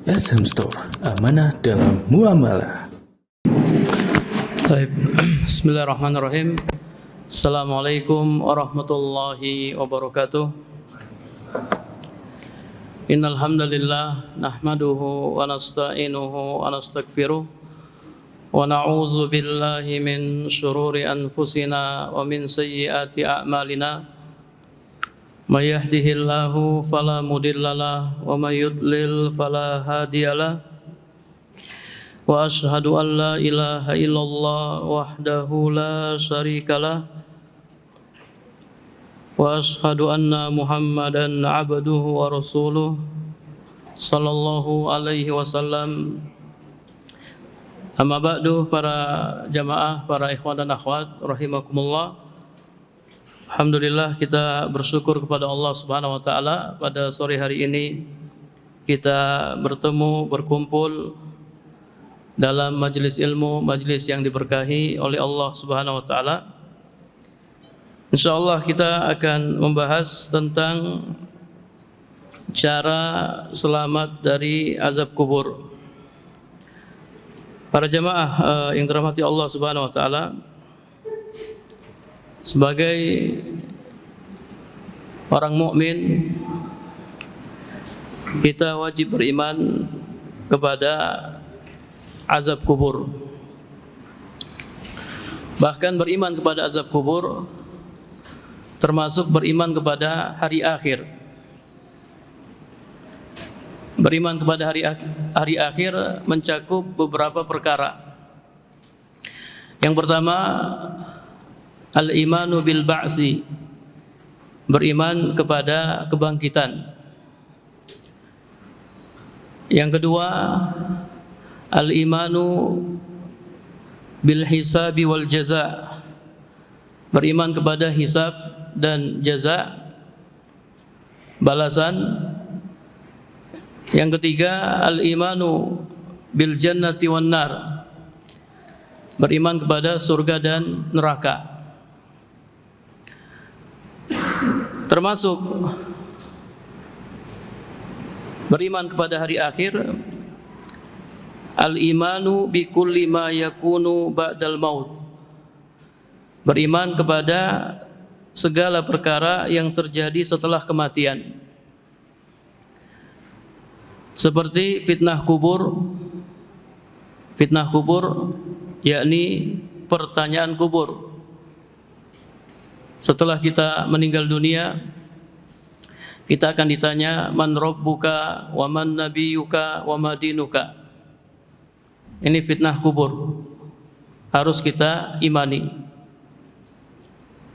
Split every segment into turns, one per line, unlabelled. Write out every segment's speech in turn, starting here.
SM Store, amanah dalam muamalah.
Baik. Bismillahirrahmanirrahim. Assalamualaikum warahmatullahi wabarakatuh. Innal hamdalillah nahmaduhu wa nasta'inuhu wa nastaghfiruh wa na'udzu billahi min shururi anfusina wa min sayyiati a'malina. May yahdihillahu fala mudhillalah wa may yudlil fala hadiyalah. Wa ashhadu an la ilaha illallah wahdahu la syarikalah wa ashhadu anna Muhammadan abduhu wa rasuluh sallallahu alaihi wasallam. Amma ba'du, para jamaah, para ikhwan dan akhwat rahimakumullah. Alhamdulillah, kita bersyukur kepada Allah Subhanahu wa taala pada sore hari ini kita bertemu, berkumpul dalam majelis ilmu, majelis yang diberkahi oleh Allah Subhanahu wa taala. Insyaallah kita akan membahas tentang cara selamat dari azab kubur. Para jamaah yang dirahmati Allah Subhanahu wa taala, sebagai orang mukmin kita wajib beriman kepada azab kubur. Bahkan beriman kepada azab kubur termasuk beriman kepada hari akhir. Beriman kepada hari akhir mencakup beberapa perkara. Yang pertama, al-imanu bil ba'si, beriman kepada kebangkitan. Yang kedua, al-imanu bil hisabi wal jaza, beriman kepada hisab dan jaza, balasan. Yang ketiga, al-imanu bil jannati wan nar, beriman kepada surga dan neraka. Termasuk beriman kepada hari akhir, al-imanu bi kulli ma yakunu ba'dal maut, beriman kepada segala perkara yang terjadi setelah kematian, seperti fitnah kubur. Fitnah kubur yakni pertanyaan kubur. Setelah kita meninggal dunia, kita akan ditanya, man rabbuka wa man nabiyuka wa ma dinuka. Ini fitnah kubur, harus kita imani.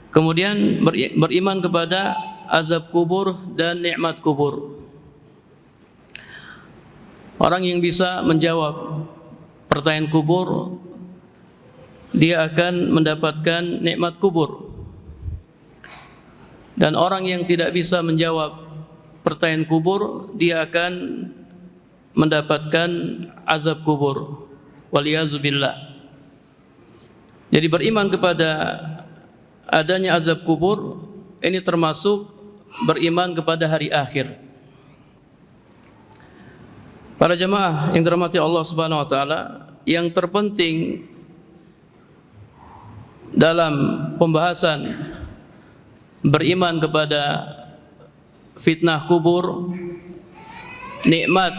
Kemudian beriman kepada azab kubur dan nikmat kubur. Orang yang bisa menjawab pertanyaan kubur, dia akan mendapatkan nikmat kubur. Dan orang yang tidak bisa menjawab pertanyaan kubur, dia akan mendapatkan azab kubur. Waliyazubillah. Jadi beriman kepada adanya azab kubur ini termasuk beriman kepada hari akhir. Para jemaah yang dirahmati Allah Subhanahu wa taala, yang terpenting dalam pembahasan beriman kepada fitnah kubur, nikmat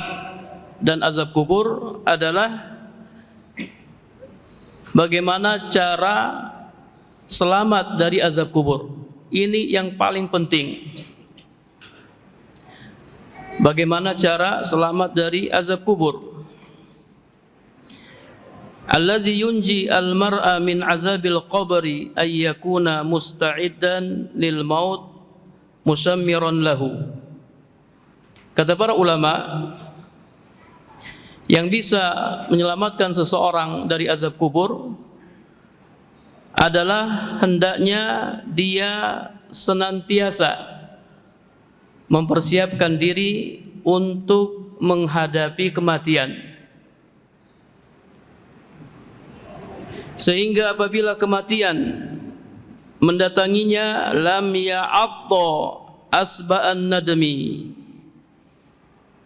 dan azab kubur adalah bagaimana cara selamat dari azab kubur. Ini yang paling penting. Bagaimana cara selamat dari azab kubur? Allazi yunji al-mar'a min azabil qabri ay yakuna musta'iddan lil maut musammiran lahu. Kata para ulama, yang bisa menyelamatkan seseorang dari azab kubur adalah hendaknya dia senantiasa mempersiapkan diri untuk menghadapi kematian. Sehingga apabila kematian mendatanginya, lam ya'atta asba'an nadmi,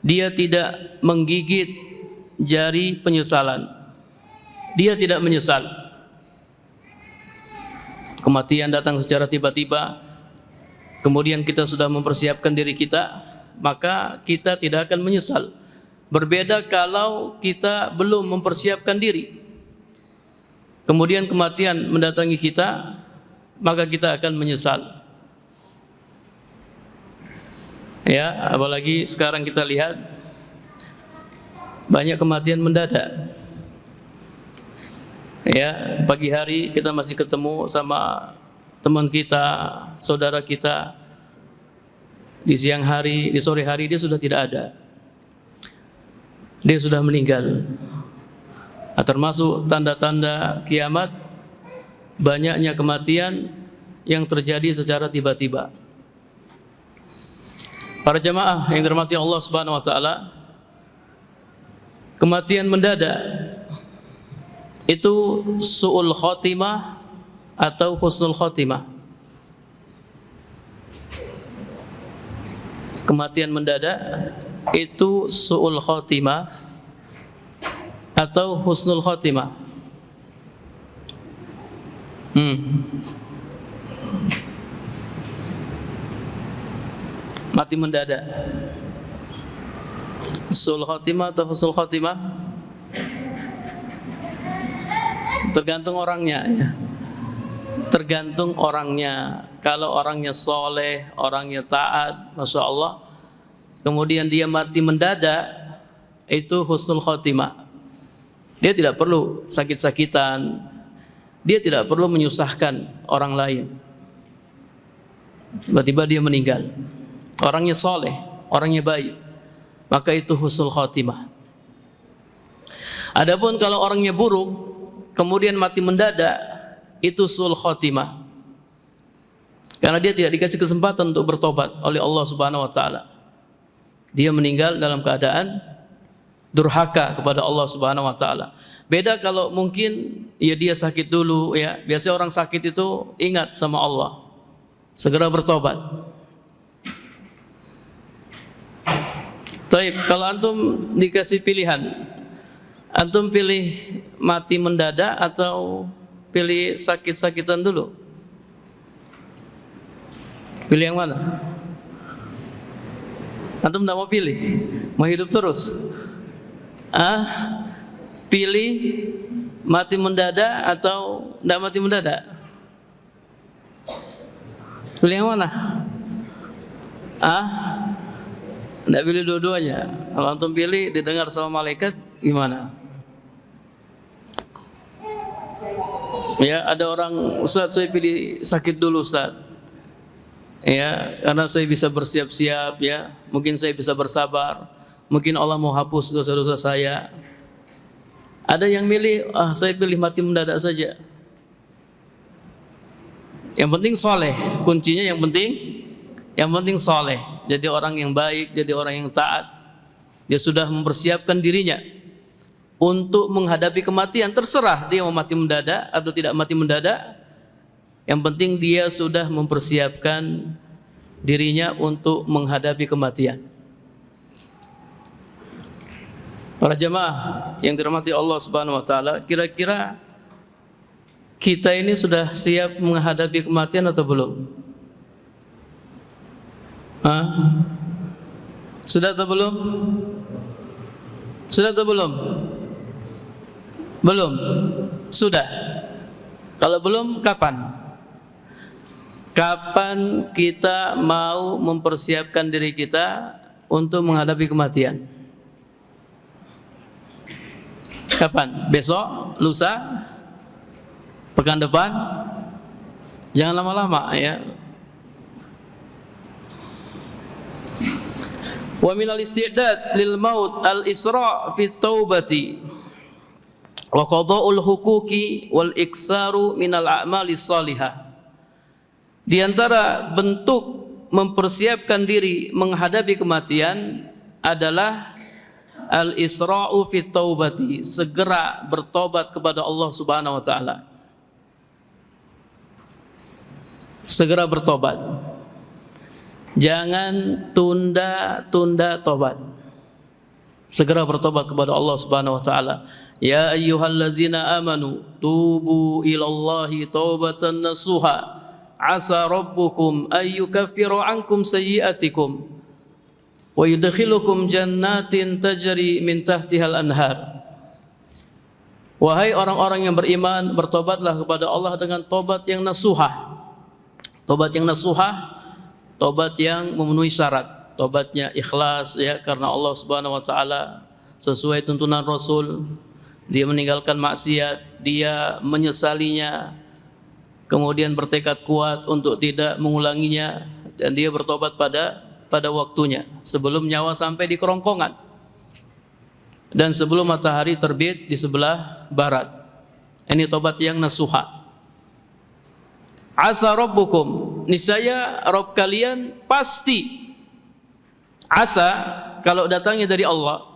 dia tidak menggigit jari penyesalan. Dia tidak menyesal. Kematian datang secara tiba-tiba, kemudian kita sudah mempersiapkan diri kita, maka kita tidak akan menyesal. Berbeda kalau kita belum mempersiapkan diri, kemudian kematian mendatangi kita, maka kita akan menyesal. Ya, apalagi sekarang kita lihat banyak kematian mendadak. Ya, pagi hari kita masih ketemu sama teman kita, saudara kita. Di siang hari, di sore hari dia sudah tidak ada. Dia sudah meninggal. Termasuk tanda-tanda kiamat, banyaknya kematian yang terjadi secara tiba-tiba. Para jamaah yang dirahmati Allah Subhanahu wa taala, kematian mendadak itu su'ul khotimah atau husnul khotimah. Kematian mendadak itu su'ul khotimah atau husnul khotimah. Mati mendadak, su'ul khotimah atau husnul khotimah, tergantung orangnya ya. Tergantung orangnya. Kalau orangnya soleh, orangnya taat, Masya Allah, kemudian dia mati mendadak, itu husnul khotimah. Dia tidak perlu sakit-sakitan, dia tidak perlu menyusahkan orang lain. Tiba-tiba dia meninggal. Orangnya soleh, orangnya baik, maka itu husnul khotimah. Adapun kalau orangnya buruk, kemudian mati mendadak, itu su'ul khotimah. Karena dia tidak dikasih kesempatan untuk bertobat oleh Allah Subhanahu wa taala. Dia meninggal dalam keadaan durhaka kepada Allah Subhanahu wa taala. Beda kalau mungkin ya dia sakit dulu ya. Biasanya orang sakit itu ingat sama Allah, segera bertobat. Taib, kalau antum dikasih pilihan, antum pilih mati mendadak atau pilih sakit-sakitan dulu? Pilih yang mana? Antum tidak mau pilih, mau hidup terus? Pilih mati mendadak atau tidak mati mendadak? Pilih yang mana? Tidak pilih dua-duanya. Kalau antum pilih didengar sama malaikat, gimana? Ya, ada orang, Ustaz saya pilih sakit dulu Ustaz. Ya, karena saya bisa bersiap-siap ya. Mungkin saya bisa bersabar. Mungkin Allah mau hapus dosa-dosa saya. Ada yang milih, saya pilih mati mendadak saja. Yang penting soleh. Kuncinya yang penting soleh. Jadi orang yang baik, jadi orang yang taat. Dia sudah mempersiapkan dirinya untuk menghadapi kematian. Terserah dia mau mati mendadak atau tidak mati mendadak. Yang penting dia sudah mempersiapkan dirinya untuk menghadapi kematian. Para jemaah yang dirahmati Allah Subhanahu wa taala, kira-kira kita ini sudah siap menghadapi kematian atau belum? Sudah atau belum? Sudah atau belum? Belum. Sudah. Kalau belum, kapan? Kapan kita mau mempersiapkan diri kita untuk menghadapi kematian? Kapan? Besok? Lusa? Pekan depan? Jangan lama-lama ya. Wa minal isti'dad lil maut al-isra' fi taubati wa qada'ul huquqi wal iksaru minal a'mali shalihah. Di antara bentuk mempersiapkan diri menghadapi kematian adalah al-isra'u fi taubati, segera bertobat kepada Allah Subhanahu wa taala. Segera bertobat. Jangan tunda-tunda tobat. segera bertobat kepada Allah Subhanahu wa taala. Ya ayyuhallazina amanu tubu ilallahi taubatan nasuha asa rabbukum ayyukaffiru ankum sayyi'atikum wa yudkhilukum jannatin tajri min tahtihal anhar. Wahai orang-orang yang beriman, bertobatlah kepada Allah dengan tobat yang nasuha. Tobat yang nasuha, tobat yang memenuhi syarat, tobatnya ikhlas ya, karena Allah Subhanahu wa taala, sesuai tuntunan Rasul. Dia meninggalkan maksiat, dia menyesalinya, kemudian bertekad kuat untuk tidak mengulanginya, dan dia bertobat pada waktunya sebelum nyawa sampai di kerongkongan dan sebelum matahari terbit di sebelah barat. Ini tobat yang nasuha. Asa rabbukum, niscaya Rabb kalian pasti. Asa kalau datangnya dari Allah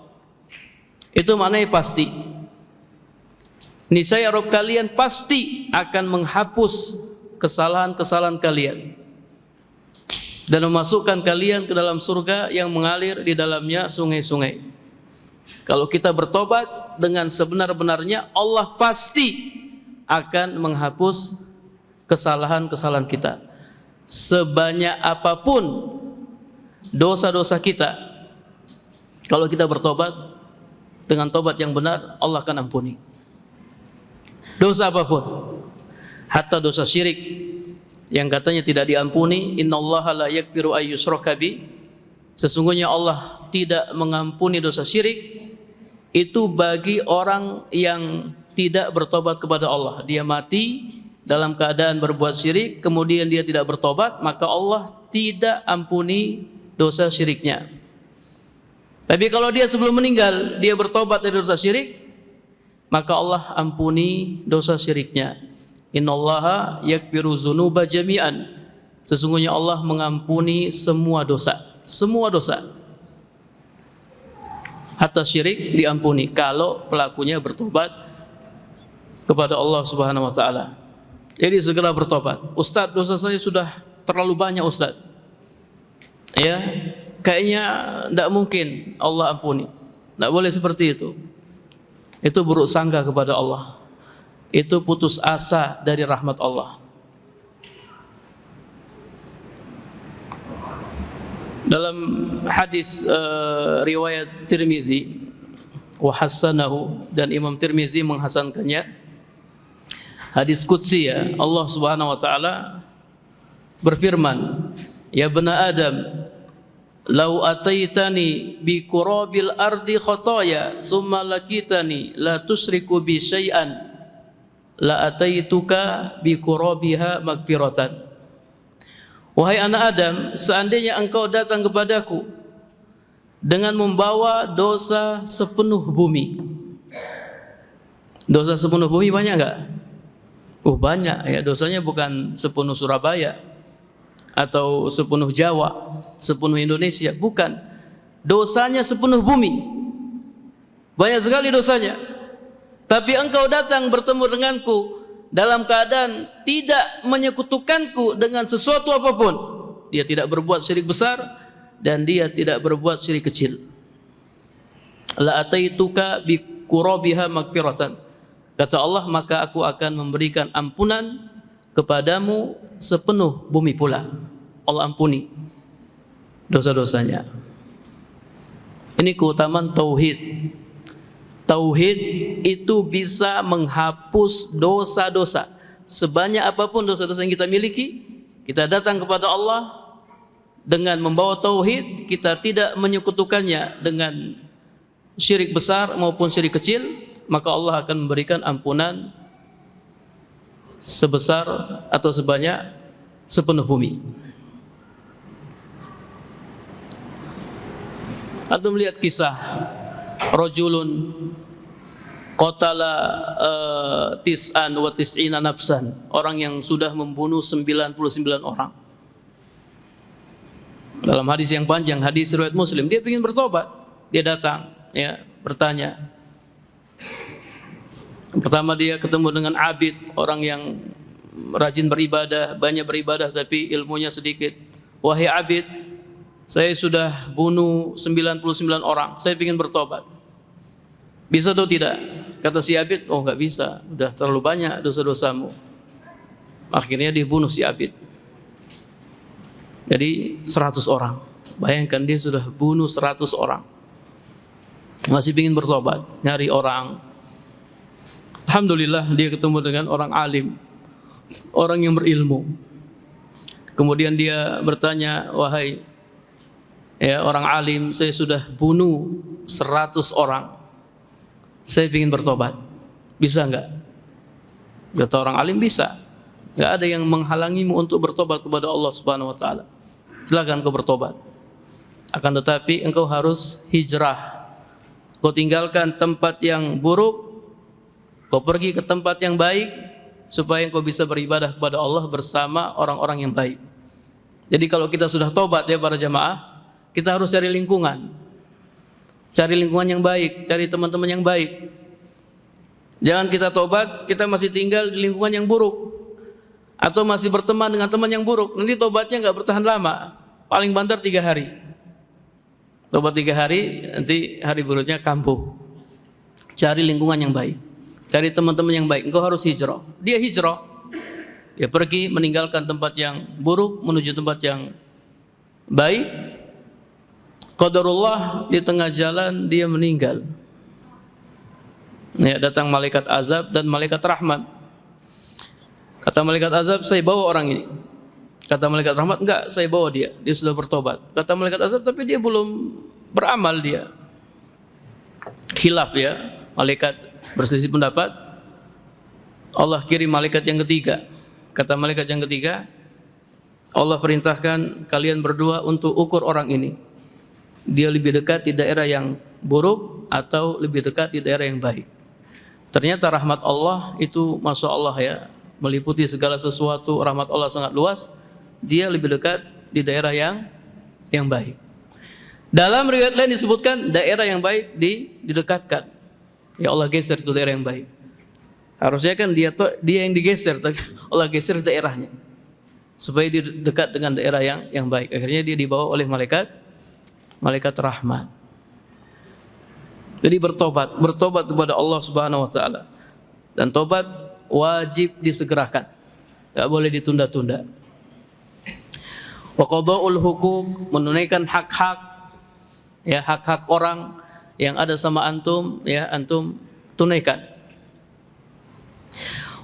itu maknanya pasti. Niscaya Rabb kalian pasti akan menghapus kesalahan-kesalahan kalian dan memasukkan kalian ke dalam surga yang mengalir di dalamnya sungai-sungai. Kalau kita bertobat dengan sebenar-benarnya, Allah pasti akan menghapus kesalahan-kesalahan kita. Sebanyak apapun dosa-dosa kita, kalau kita bertobat dengan tobat yang benar, Allah akan ampuni. Dosa apapun, hatta dosa syirik yang katanya tidak diampuni, innallaha la yaghfiru ay yushraka bi, sesungguhnya Allah tidak mengampuni dosa syirik, itu bagi orang yang tidak bertobat kepada Allah. Dia mati dalam keadaan berbuat syirik, kemudian dia tidak bertobat, maka Allah tidak ampuni dosa syiriknya. Tapi kalau dia sebelum meninggal dia bertobat dari dosa syirik, maka Allah ampuni dosa syiriknya. Innallaha yaghfiru dzunuba jami'an, sesungguhnya Allah mengampuni semua dosa, semua dosa. Hatta syirik diampuni kalau pelakunya bertobat kepada Allah Subhanahu wa taala. Jadi segera bertobat. Ustaz, dosa saya sudah terlalu banyak, Ustaz. Ya, kayaknya tidak mungkin Allah ampuni. Tidak boleh seperti itu. Itu buruk sangka kepada Allah. Itu putus asa dari rahmat Allah. Dalam hadis riwayat Tirmizi wa hasanahu, dan Imam Tirmizi menghasankannya, hadis qudsi ya, Allah Subhanahu wa taala berfirman, ya bani Adam, lau ataitani bi qurabil ardi khataya summa lakitani la tusyriku bi syai'an la ataituka bi qurabiha magfiratan. Wahai anak Adam, seandainya engkau datang kepadaku dengan membawa dosa sepenuh bumi. Dosa sepenuh bumi banyak enggak? Banyak ya, dosanya bukan sepenuh Surabaya atau sepenuh Jawa, sepenuh Indonesia, bukan. Dosanya sepenuh bumi. Banyak sekali dosanya. Tapi engkau datang bertemu denganku dalam keadaan tidak menyekutukanku dengan sesuatu apapun. Dia tidak berbuat syirik besar dan dia tidak berbuat syirik kecil. La ataituka bi qurabiha magfiratan. Kata Allah, maka aku akan memberikan ampunan kepadamu sepenuh bumi pula. Allah ampuni dosa-dosanya. Ini keutamaan tauhid. Tauhid itu bisa menghapus dosa-dosa. Sebanyak apapun dosa-dosa yang kita miliki, kita datang kepada Allah dengan membawa tauhid, kita tidak menyekutukannya dengan syirik besar maupun syirik kecil, maka Allah akan memberikan ampunan sebesar atau sebanyak sepenuh bumi. Anda melihat kisah rajulun qatala tis'an wa tis'ina nafsan, orang yang sudah membunuh 99 orang. Dalam hadis yang panjang, hadis riwayat Muslim, dia ingin bertobat. Dia datang, ya, bertanya. Pertama dia ketemu dengan abid, orang yang rajin beribadah, banyak beribadah tapi ilmunya sedikit. Wahai abid, saya sudah bunuh 99 orang, saya ingin bertobat. Bisa atau tidak? Kata si Abid, oh nggak bisa, udah terlalu banyak dosa-dosamu. Akhirnya dibunuh si Abid. Jadi 100 orang. Bayangkan dia sudah bunuh 100 orang. Masih ingin bertobat, nyari orang. Alhamdulillah dia ketemu dengan orang alim, orang yang berilmu. Kemudian dia bertanya, wahai ya orang alim, saya sudah bunuh 100 orang. Saya ingin bertobat. Bisa enggak? Kata orang alim, bisa. Enggak ada yang menghalangimu untuk bertobat kepada Allah Subhanahu wa taala. Silakan kau bertobat. Akan tetapi engkau harus hijrah. Kau tinggalkan tempat yang buruk, kau pergi ke tempat yang baik supaya engkau bisa beribadah kepada Allah bersama orang-orang yang baik. Jadi kalau kita sudah tobat ya para jamaah, kita harus cari lingkungan. Cari lingkungan yang baik, cari teman-teman yang baik. Jangan kita tobat, kita masih tinggal di lingkungan yang buruk, atau masih berteman dengan teman yang buruk. Nanti tobatnya nggak bertahan lama, paling banter 3 hari. Tobat 3 hari, nanti hari berikutnya kambuh. Cari lingkungan yang baik, cari teman-teman yang baik. Engkau harus hijrah. Dia hijrah, dia pergi meninggalkan tempat yang buruk menuju tempat yang baik. Qadarullah, di tengah jalan dia meninggal. Ya, datang malaikat azab dan malaikat rahmat. Kata malaikat azab, saya bawa orang ini. Kata malaikat rahmat, enggak, saya bawa dia. Dia sudah bertobat. Kata malaikat azab, tapi dia belum beramal dia. Khilaf ya, malaikat berselisih pendapat. Allah kirim malaikat yang ketiga. Kata malaikat yang ketiga, Allah perintahkan kalian berdua untuk ukur orang ini. Dia lebih dekat di daerah yang buruk atau lebih dekat di daerah yang baik. Ternyata rahmat Allah itu Masya Allah ya, meliputi segala sesuatu. Rahmat Allah sangat luas. Dia lebih dekat di daerah yang baik. Dalam riwayat lain disebutkan daerah yang baik didekatkan. Ya Allah geser itu daerah yang baik. Harusnya kan dia yang digeser, tapi Allah geser daerahnya supaya dia dekat dengan daerah yang baik. Akhirnya dia dibawa oleh malaikat rahmat. Jadi bertobat kepada Allah Subhanahu wa taala. Dan tobat wajib disegerakan. Enggak boleh ditunda-tunda. Wa qada'ul huquq, menunaikan hak-hak ya, hak-hak orang yang ada sama antum ya, antum tunaikan.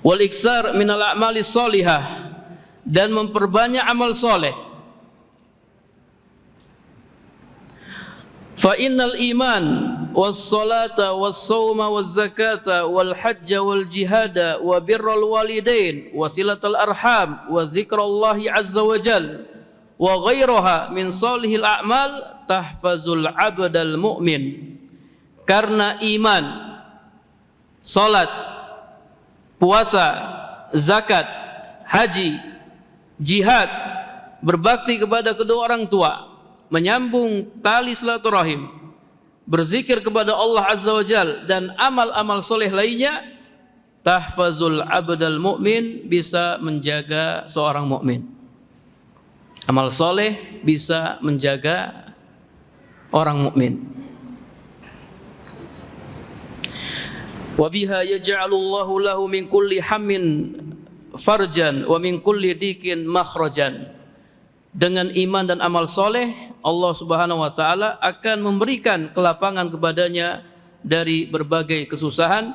Wal iksar minal a'mali shalihah, dan memperbanyak amal soleh. Fa innal iman was salata was sauma was zakata wal hajja wal jihada wa birral walidain wa silatal arham wa dzikrallahi azza wa jal wa ghairaha min salihil a'mal tahfazul abdal mu'min. Karena iman, salat, puasa, zakat, haji, jihad, berbakti kepada kedua orang tua, menyambung tali silaturahim, berzikir kepada Allah Azza wa Jal, dan amal-amal soleh lainnya, tahfazul abdal mu'min, bisa menjaga seorang mukmin. Amal soleh bisa menjaga orang mukmin. Wa biha yaj'alullahu lahu min kulli hammin farjan wa min kulli dikin makhrajan. Dengan iman dan amal soleh, Allah Subhanahu wa taala akan memberikan kelapangan kepadanya dari berbagai kesusahan,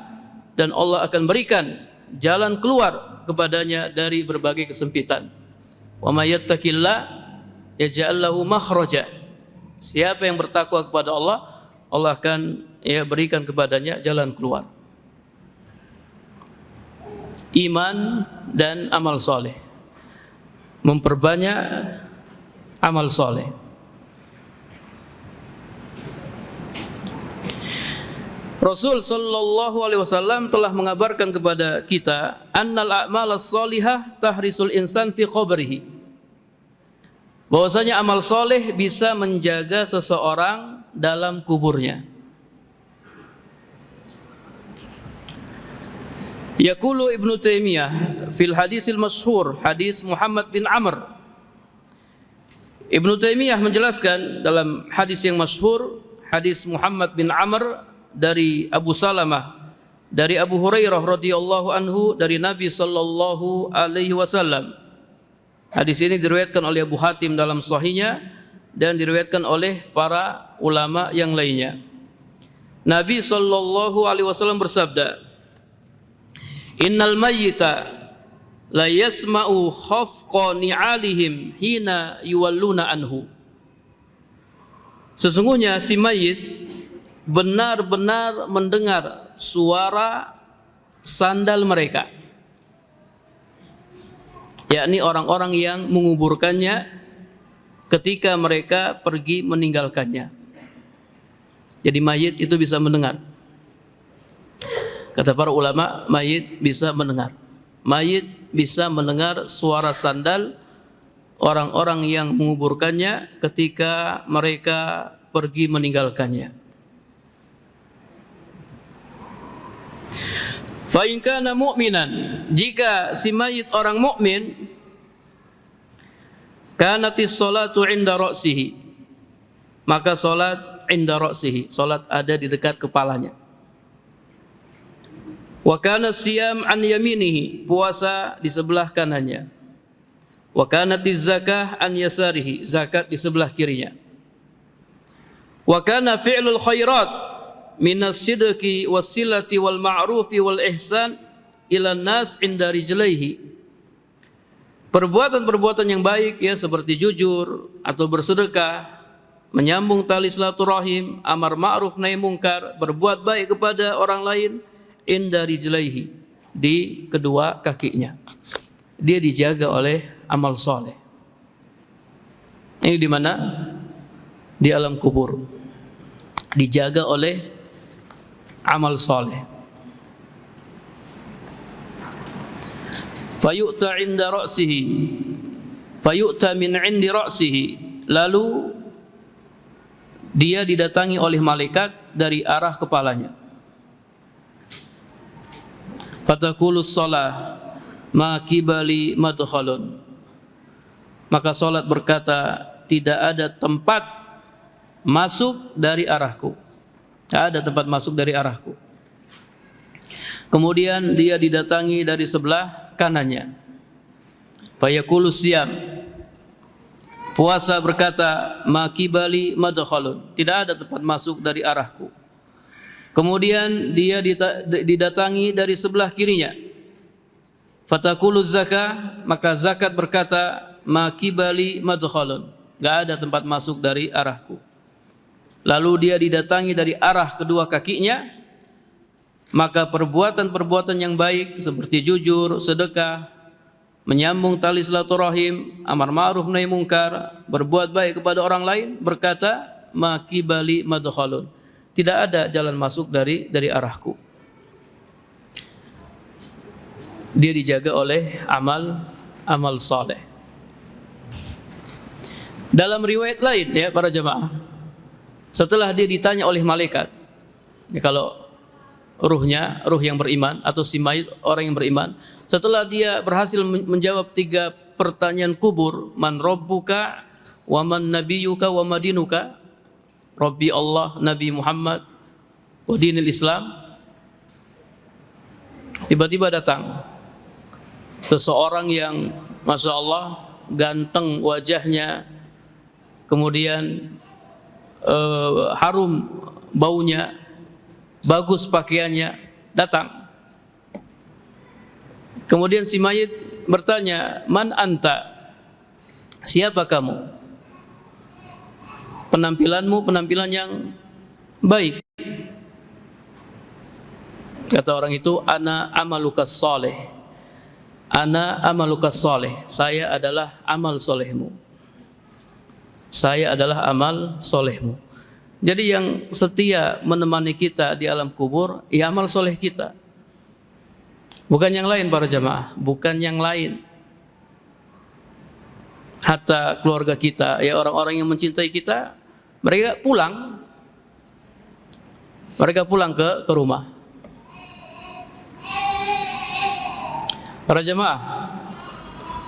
dan Allah akan berikan jalan keluar kepadanya dari berbagai kesempitan. Wa may yattaqillah yaj'al lahu makhraja. Siapa yang bertakwa kepada Allah, Allah akan berikan kepadanya jalan keluar. Iman dan amal soleh, memperbanyak amal soleh. Rasul sallallahu alaihi wasallam telah mengabarkan kepada kita, annal a'malas solihah tahrisul insan fi qabrihi, bahwasanya amal soleh bisa menjaga seseorang dalam kuburnya. Yaqulu Ibnu Taimiyah fil hadisil masyhur, hadis Muhammad bin Amr. Ibnu Taimiyah menjelaskan dalam hadis yang masyhur, hadis Muhammad bin Amr dari Abu Salamah dari Abu Hurairah radhiyallahu anhu dari Nabi sallallahu alaihi wasallam. Hadis ini diriwayatkan oleh Abu Hatim dalam sahihnya dan diriwayatkan oleh para ulama yang lainnya. Nabi sallallahu alaihi wasallam bersabda, "Innal mayyita la yasma'u khafqa ni'alihim hina yuwalluna anhu." Sesungguhnya si mayit benar-benar mendengar suara sandal mereka, yakni orang-orang yang menguburkannya ketika mereka pergi meninggalkannya. Jadi mayit itu bisa mendengar. Kata para ulama, mayit bisa mendengar. Mayit bisa mendengar suara sandal orang-orang yang menguburkannya ketika mereka pergi meninggalkannya. Fa in kana mu'minan, jika si mayit orang mukmin, kanatis salatu 'inda ra'sihi, maka salat 'inda ra'sihi, salat ada di dekat kepalanya. Wa kana siyam an yaminihi, puasa di sebelah kanannya. Wa kanatiz zakah an yasarihi, zakat di sebelah kirinya. Wa kana fi'lul khairat minas sidqi wassilati wal ma'rufi wal ihsan ila nas inda rijlaihi. Perbuatan-perbuatan yang baik ya, seperti jujur atau bersedekah, menyambung tali silaturahim, amar ma'ruf nahi mungkar, berbuat baik kepada orang lain, inda rijlaihi, di kedua kakinya. Dia dijaga oleh amal soleh. Ini di mana? Di alam kubur. Dijaga oleh amal soleh. Fayu'ta inda ra'sihi, fayu'ta min indi ra'sihi, lalu dia didatangi oleh malaikat dari arah kepalanya. Fatakulus shalah ma kibali madkhalun, maka salat berkata, tidak ada tempat masuk dari arahku. Tidak ada tempat masuk dari arahku. Kemudian dia didatangi dari sebelah kanannya. Fayakulus siyam, puasa berkata, ma kibali madkhalun, tidak ada tempat masuk dari arahku. Kemudian dia didatangi dari sebelah kirinya. Fatakuluz zakah, maka zakat berkata, ma kibali madkhalun, enggak ada tempat masuk dari arahku. Lalu dia didatangi dari arah kedua kakinya, maka perbuatan-perbuatan yang baik seperti jujur, sedekah, menyambung tali silaturahim, amar ma'ruf nahi mungkar, berbuat baik kepada orang lain, berkata, ma kibali madkhalun, tidak ada jalan masuk dari arahku. Dia dijaga oleh amal saleh. Dalam riwayat lain ya para jemaah, setelah dia ditanya oleh malaikat, ya, kalau ruh yang beriman atau si mayit orang yang beriman, setelah dia berhasil menjawab 3 pertanyaan kubur, man rabbuka wa man nabiyuka wa madinuka, Rabbi Allah, Nabi Muhammad, wa dinil Islam, tiba-tiba datang seseorang yang Masya Allah ganteng wajahnya, kemudian harum baunya, bagus pakaiannya, datang. Kemudian si mayit bertanya, man anta, siapa kamu? Penampilanmu penampilan yang baik. Kata orang itu, ana amalukas soleh, ana amalukas soleh, saya adalah amal solehmu, saya adalah amal solehmu. Jadi yang setia menemani kita di alam kubur, ya amal soleh kita, bukan yang lain para jamaah, bukan yang lain. Hatta keluarga kita, ya orang-orang yang mencintai kita, mereka pulang ke rumah. Para jemaah,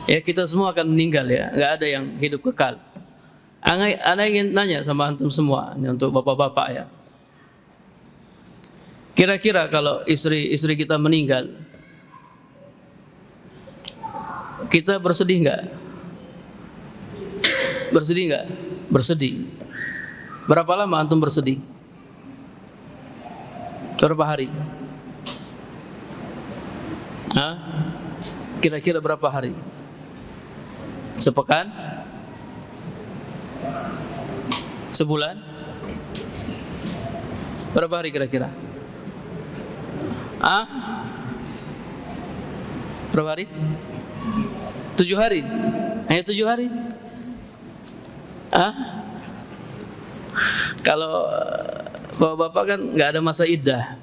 ya kita semua akan meninggal ya, nggak ada yang hidup kekal. Ana ingin nanya sama antum semua, ini untuk bapak-bapak ya. Kira-kira kalau istri kita meninggal, kita bersedih nggak? Bersedih nggak? Bersedih. Berapa lama antum bersedih? Berapa hari? Hah? Kira-kira berapa hari? Sepekan? Sebulan? Berapa hari kira-kira? Ah? Berapa hari? 7 hari? Hanya 7 hari? Ah? Kalau bapak-bapak kan nggak ada masa iddah.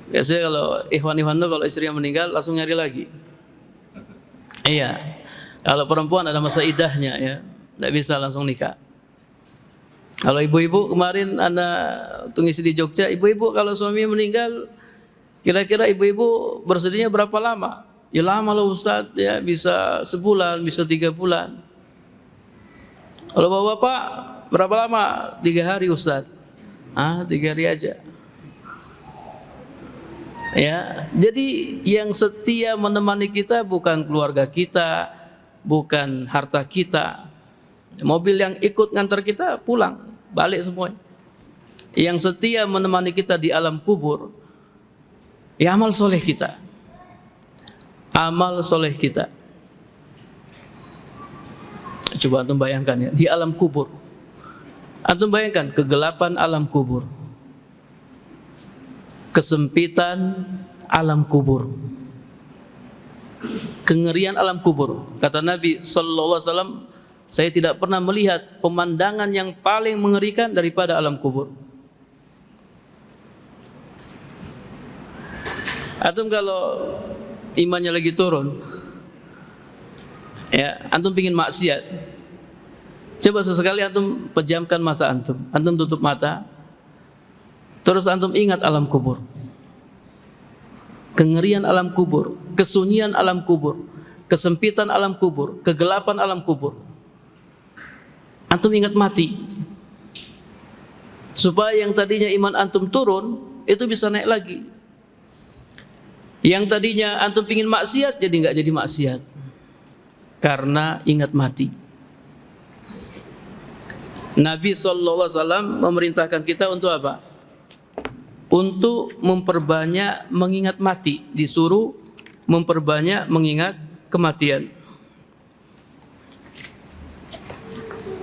Biasanya kalau ikhwan-ikhwan tuh kalau istrinya meninggal langsung nyari lagi. Iya. Kalau perempuan ada masa iddahnya ya, nggak bisa langsung nikah. Kalau ibu-ibu kemarin Anda ngisi di Jogja, ibu-ibu kalau suami meninggal, kira-kira ibu-ibu bersedihnya berapa lama? Ya lama loh Ustadz, ya bisa sebulan, bisa 3 bulan. Kalau bapak-bapak berapa lama? 3 hari Ustadz. 3 hari aja. Ya, jadi yang setia menemani kita bukan keluarga kita, bukan harta kita. Mobil yang ikut ngantar kita pulang, balik semuanya. Yang setia menemani kita di alam kubur, ya amal soleh kita. Amal soleh kita. Coba antum bayangkan ya, di alam kubur. Antum bayangkan kegelapan alam kubur. Kesempitan alam kubur. Kengerian alam kubur. Kata Nabi sallallahu alaihi wasallam, saya tidak pernah melihat pemandangan yang paling mengerikan daripada alam kubur. Antum kalau imannya lagi turun, ya, antum pingin maksiat, coba sesekali antum pejamkan mata antum tutup mata, terus antum ingat alam kubur, kengerian alam kubur, kesunyian alam kubur, kesempitan alam kubur, kegelapan alam kubur. Antum ingat mati, supaya yang tadinya iman antum turun itu bisa naik lagi. Yang tadinya antum pingin maksiat jadi nggak jadi maksiat karena ingat mati. Nabi SAW memerintahkan kita untuk apa? Untuk memperbanyak mengingat mati. Disuruh memperbanyak mengingat kematian.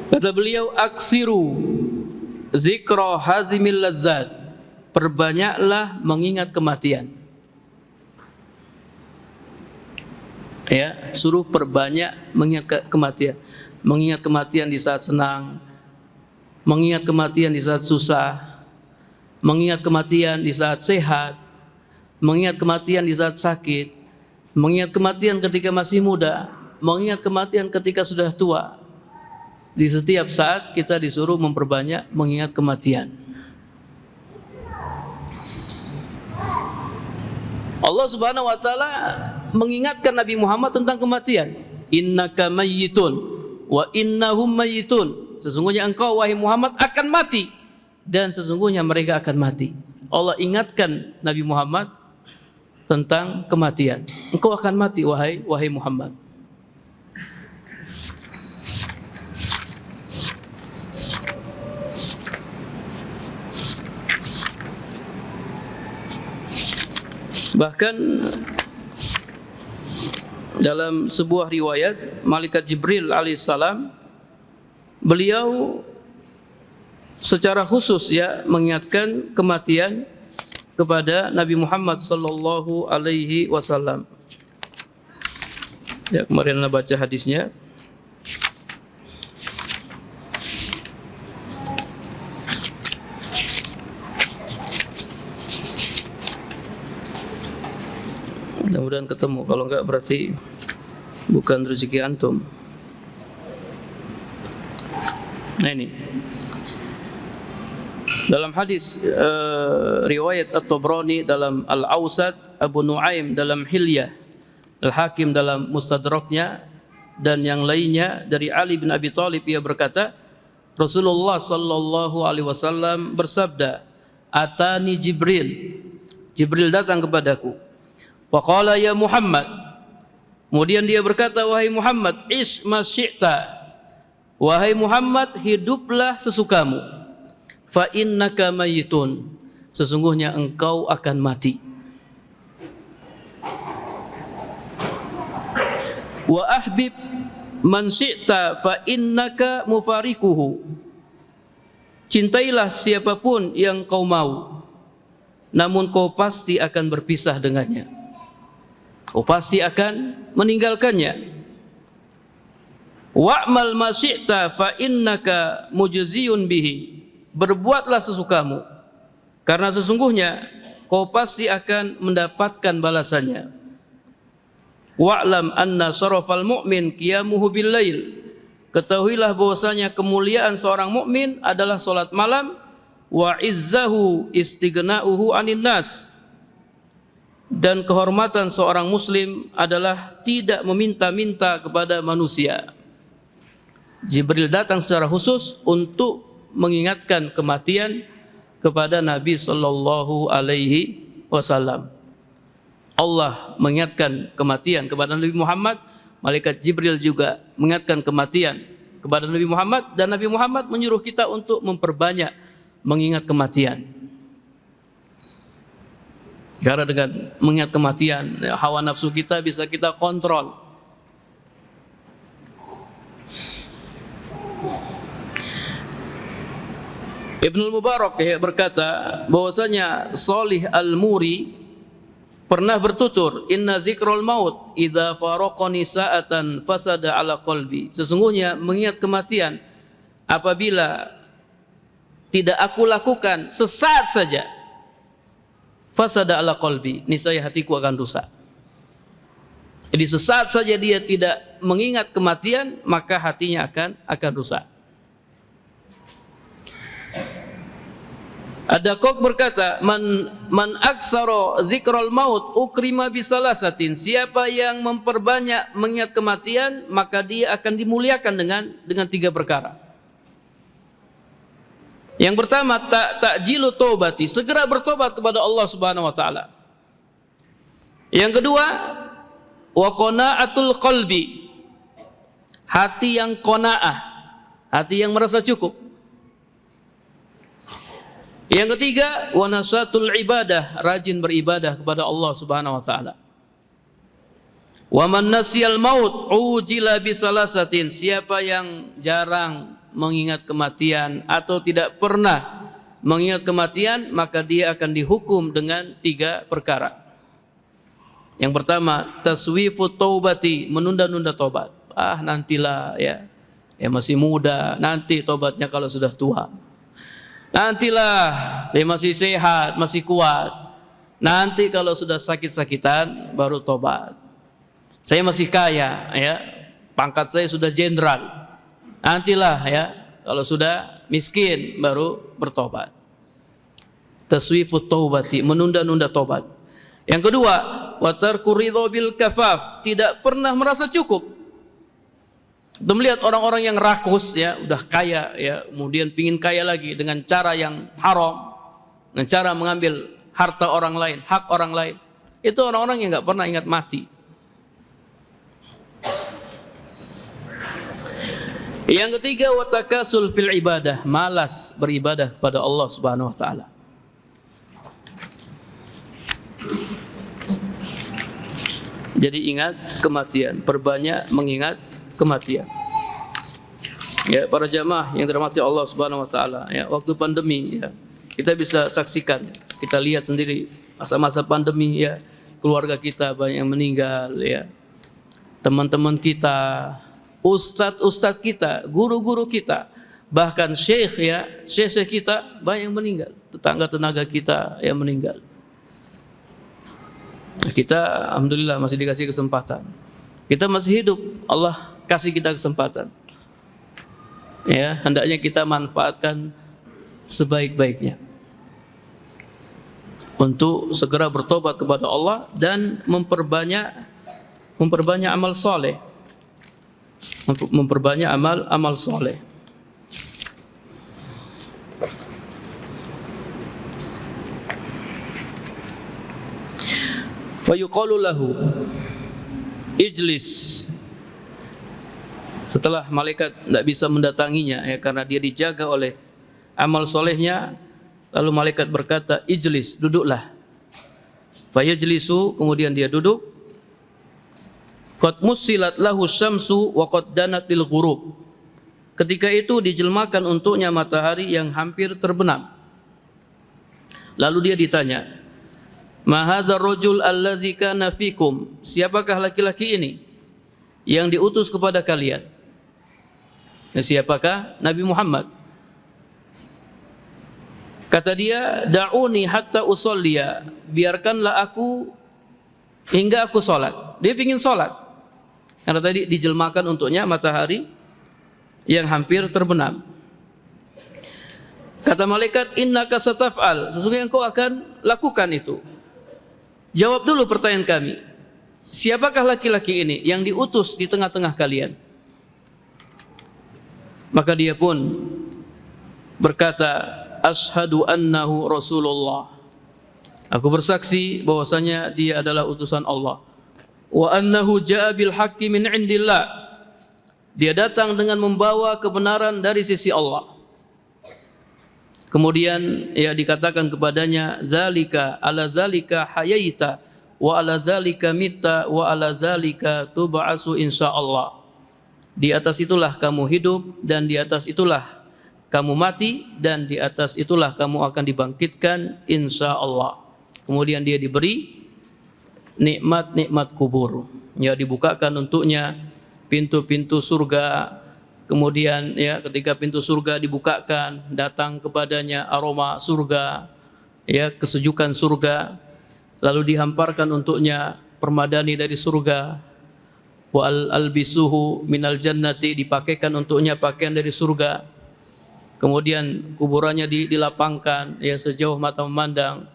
Kata beliau, aksiru zikra hazimil lazzat. Perbanyaklah mengingat kematian. Ya, suruh perbanyak mengingat kematian. Mengingat kematian di saat senang, mengingat kematian di saat susah, mengingat kematian di saat sehat, mengingat kematian di saat sakit, mengingat kematian ketika masih muda, mengingat kematian ketika sudah tua. Di setiap saat kita disuruh memperbanyak mengingat kematian. Allah Subhanahu wa taala mengingatkan Nabi Muhammad tentang kematian. Innaka mayyitun wa innahum mayyitun. Sesungguhnya engkau wahai Muhammad akan mati dan sesungguhnya mereka akan mati. Allah ingatkan Nabi Muhammad tentang kematian. Engkau akan mati wahai Muhammad. Bahkan dalam sebuah riwayat malaikat Jibril alaihissalam, beliau secara khusus ya mengingatkan kematian kepada Nabi Muhammad sallallahu alaihi wasallam. Ya, kemarin Anda baca hadisnya. Mudah-mudahan ketemu, kalau enggak berarti bukan rezeki antum. Nah ini dalam hadis riwayat At-Tabrani dalam Al-Awsat, Abu Nuaim dalam Hilyah, Al-Hakim dalam Mustadraknya dan yang lainnya dari Ali bin Abi Thalib, ia berkata, Rasulullah sallallahu alaihi wasallam bersabda, "Atani Jibril." Jibril datang kepadaku. Faqala ya Muhammad. Kemudian dia berkata, "Wahai Muhammad, ish ma syi'ta." Wahai Muhammad, hiduplah sesukamu. Fa innaka mayitun. Sesungguhnya engkau akan mati. Wa ahbib man syi'ta fa innaka mufarikuhu. Cintailah siapapun yang kau mau, namun kau pasti akan berpisah dengannya. Kau pasti akan meninggalkannya. Wa'mal ma syi'ta fa innaka mujziyun bihi. Berbuatlah sesukamu, karena sesungguhnya kau pasti akan mendapatkan balasannya. Wa'lam anna syarafal mu'min qiyamuhu bil lail. Ketahuilah bahwasanya kemuliaan seorang mukmin adalah salat malam, wa izzahu istighna'uhu 'anin nas. Dan kehormatan seorang muslim adalah tidak meminta-minta kepada manusia. Jibril datang secara khusus untuk mengingatkan kematian kepada Nabi sallallahu alaihi wasallam. Allah mengingatkan kematian kepada Nabi Muhammad, malaikat Jibril juga mengingatkan kematian kepada Nabi Muhammad, dan Nabi Muhammad menyuruh kita untuk memperbanyak mengingat kematian. Karena dengan mengingat kematian, hawa nafsu kita bisa kita kontrol. Ibnul Mubarak berkata bahwasanya Shalih Al-Muri pernah bertutur, "Inna zikrul maut idza faraqani sa'atan fasada ala qalbi." Sesungguhnya mengingat kematian apabila tidak aku lakukan sesaat saja, fasada ala qalbi, niscaya hatiku akan rusak. Jadi sesaat saja dia tidak mengingat kematian, maka hatinya akan rusak. Ada kok berkata, man aksara zikrul maut ukrima bisalasatin. Siapa yang memperbanyak mengingat kematian, maka dia akan dimuliakan dengan 3 perkara. Yang pertama, ta'jilu taubati, segera bertobat kepada Allah Subhanahu wa taala. Yang kedua, wa qanaatul qalbi, hati yang qanaah, hati yang merasa cukup. Yang ketiga, wa nasatul ibadah, rajin beribadah kepada Allah Subhanahu wa taala. Wa man nasiyal maut ujila bisalasatin, siapa yang jarang mengingat kematian atau tidak pernah mengingat kematian, maka dia akan dihukum dengan 3 perkara. Yang pertama, taswifu taubati, menunda-nunda tobat. Nantilah ya masih muda, nanti tobatnya kalau sudah tua. Nantilah, saya masih sehat, masih kuat. Nanti kalau sudah sakit-sakitan baru tobat. Saya masih kaya, ya. Pangkat saya sudah jenderal. Nantilah ya, kalau sudah miskin baru bertobat. Taswifut taubati, menunda-nunda tobat. Yang kedua, wa tarku ridha bil kafaf, tidak pernah merasa cukup. Kita melihat orang-orang yang rakus ya, udah kaya ya, kemudian pingin kaya lagi dengan cara yang haram, dengan cara mengambil harta orang lain, hak orang lain. Itu orang-orang yang nggak pernah ingat mati. Yang ketiga, watakasul fil ibadah, malas beribadah kepada Allah Subhanahu wa taala. Jadi ingat kematian, perbanyak mengingat kematian. Ya, para jamaah yang dirahmati Allah Subhanahu wa taala, ya, waktu pandemi ya, kita bisa saksikan, kita lihat sendiri masa-masa pandemi ya, keluarga kita banyak yang meninggal ya. Teman-teman kita, ustadz kita, guru-guru kita, bahkan syekh kita banyak yang meninggal, tetangga-tetangga kita yang meninggal. Kita alhamdulillah masih dikasih kesempatan. Kita masih hidup, Allah kasih kita kesempatan. Ya, hendaknya kita manfaatkan sebaik-baiknya untuk segera bertobat kepada Allah dan memperbanyak amal soleh, memperbanyak amal soleh. Fayuqalu lahu ijlis. Setelah malaikat tidak bisa mendatanginya ya, karena dia dijaga oleh amal solehnya, lalu malaikat berkata, ijlis, duduklah. Fayajlisu, kemudian dia duduk. Qad musilat lahu syamsu wa qad danatil ghurub. Ketika itu dijelmakan untuknya matahari yang hampir terbenam. Lalu dia ditanya, ma hadzal rajul allazi kana fikum? Siapakah laki-laki ini yang diutus kepada kalian? Siapakah? Nabi Muhammad. Kata dia, da'uni hatta usolliya, biarkanlah aku hingga aku sholat. Dia ingin sholat karena tadi dijelmakan untuknya matahari yang hampir terbenam. Kata malaikat, innaka sataf'al, sesungguhnya engkau akan lakukan itu. Jawab dulu pertanyaan kami, siapakah laki-laki ini yang diutus di tengah-tengah kalian? Maka dia pun berkata, ashadu annahu Rasulullah. Aku bersaksi bahwasanya dia adalah utusan Allah. Wa annahu ja'a bil haqqi min indillah. Dia datang dengan membawa kebenaran dari sisi Allah. Kemudian ya dikatakan kepadanya, zalika ala zalika hayaita wa ala zalika mitta wa ala zalika tub'asu insyaallah. Di atas itulah kamu hidup, dan di atas itulah kamu mati, dan di atas itulah kamu akan dibangkitkan insyaallah. Kemudian dia diberi nikmat-nikmat kubur. Ya, dibukakan untuknya pintu-pintu surga. Kemudian ya ketika pintu surga dibukakan, datang kepadanya aroma surga, ya kesejukan surga. Lalu dihamparkan untuknya permadani dari surga. Wa albisuhu minal jannati, dipakaikan untuknya pakaian dari surga. Kemudian kuburannya dilapangkan ya sejauh mata memandang,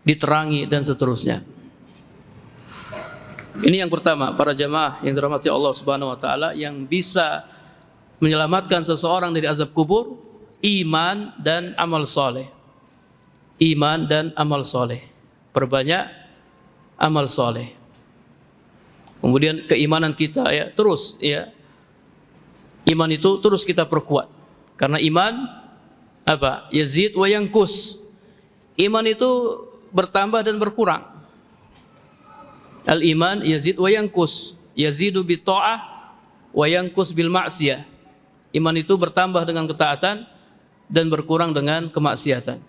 diterangi dan seterusnya. Ini yang pertama, para jamaah yang dirahmati Allah Subhanahu wa taala, yang bisa menyelamatkan seseorang dari azab kubur, iman dan amal soleh. Iman dan amal soleh. Perbanyak amal soleh. Kemudian keimanan kita ya terus ya, iman itu terus kita perkuat, karena iman apa? Yazid wa yanqus. Iman itu bertambah dan berkurang. Al iman yazid wa yanqus, yazidu bi ta'ah wa yanqus bil ma'siyah. Iman itu bertambah dengan ketaatan dan berkurang dengan kemaksiatan.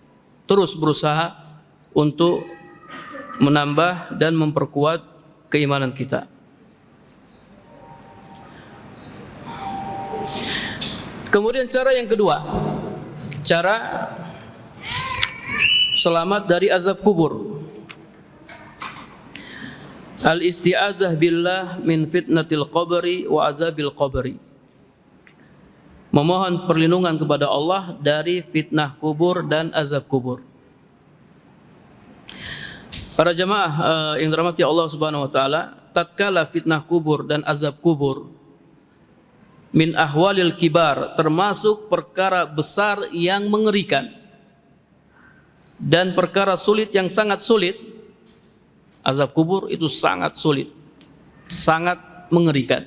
Terus berusaha untuk menambah dan memperkuat keimanan kita. Kemudian cara yang kedua, cara selamat dari azab kubur. Al-isti'azah billah min fitnatil qabri wa azabil qabri. Memohon perlindungan kepada Allah dari fitnah kubur dan azab kubur. Para jamaah yang dirahmati Allah Subhanahu wa taala, tatkala fitnah kubur dan azab kubur min ahwalil kibar, termasuk perkara besar yang mengerikan dan perkara sulit yang sangat sulit. Azab kubur itu sangat sulit, sangat mengerikan.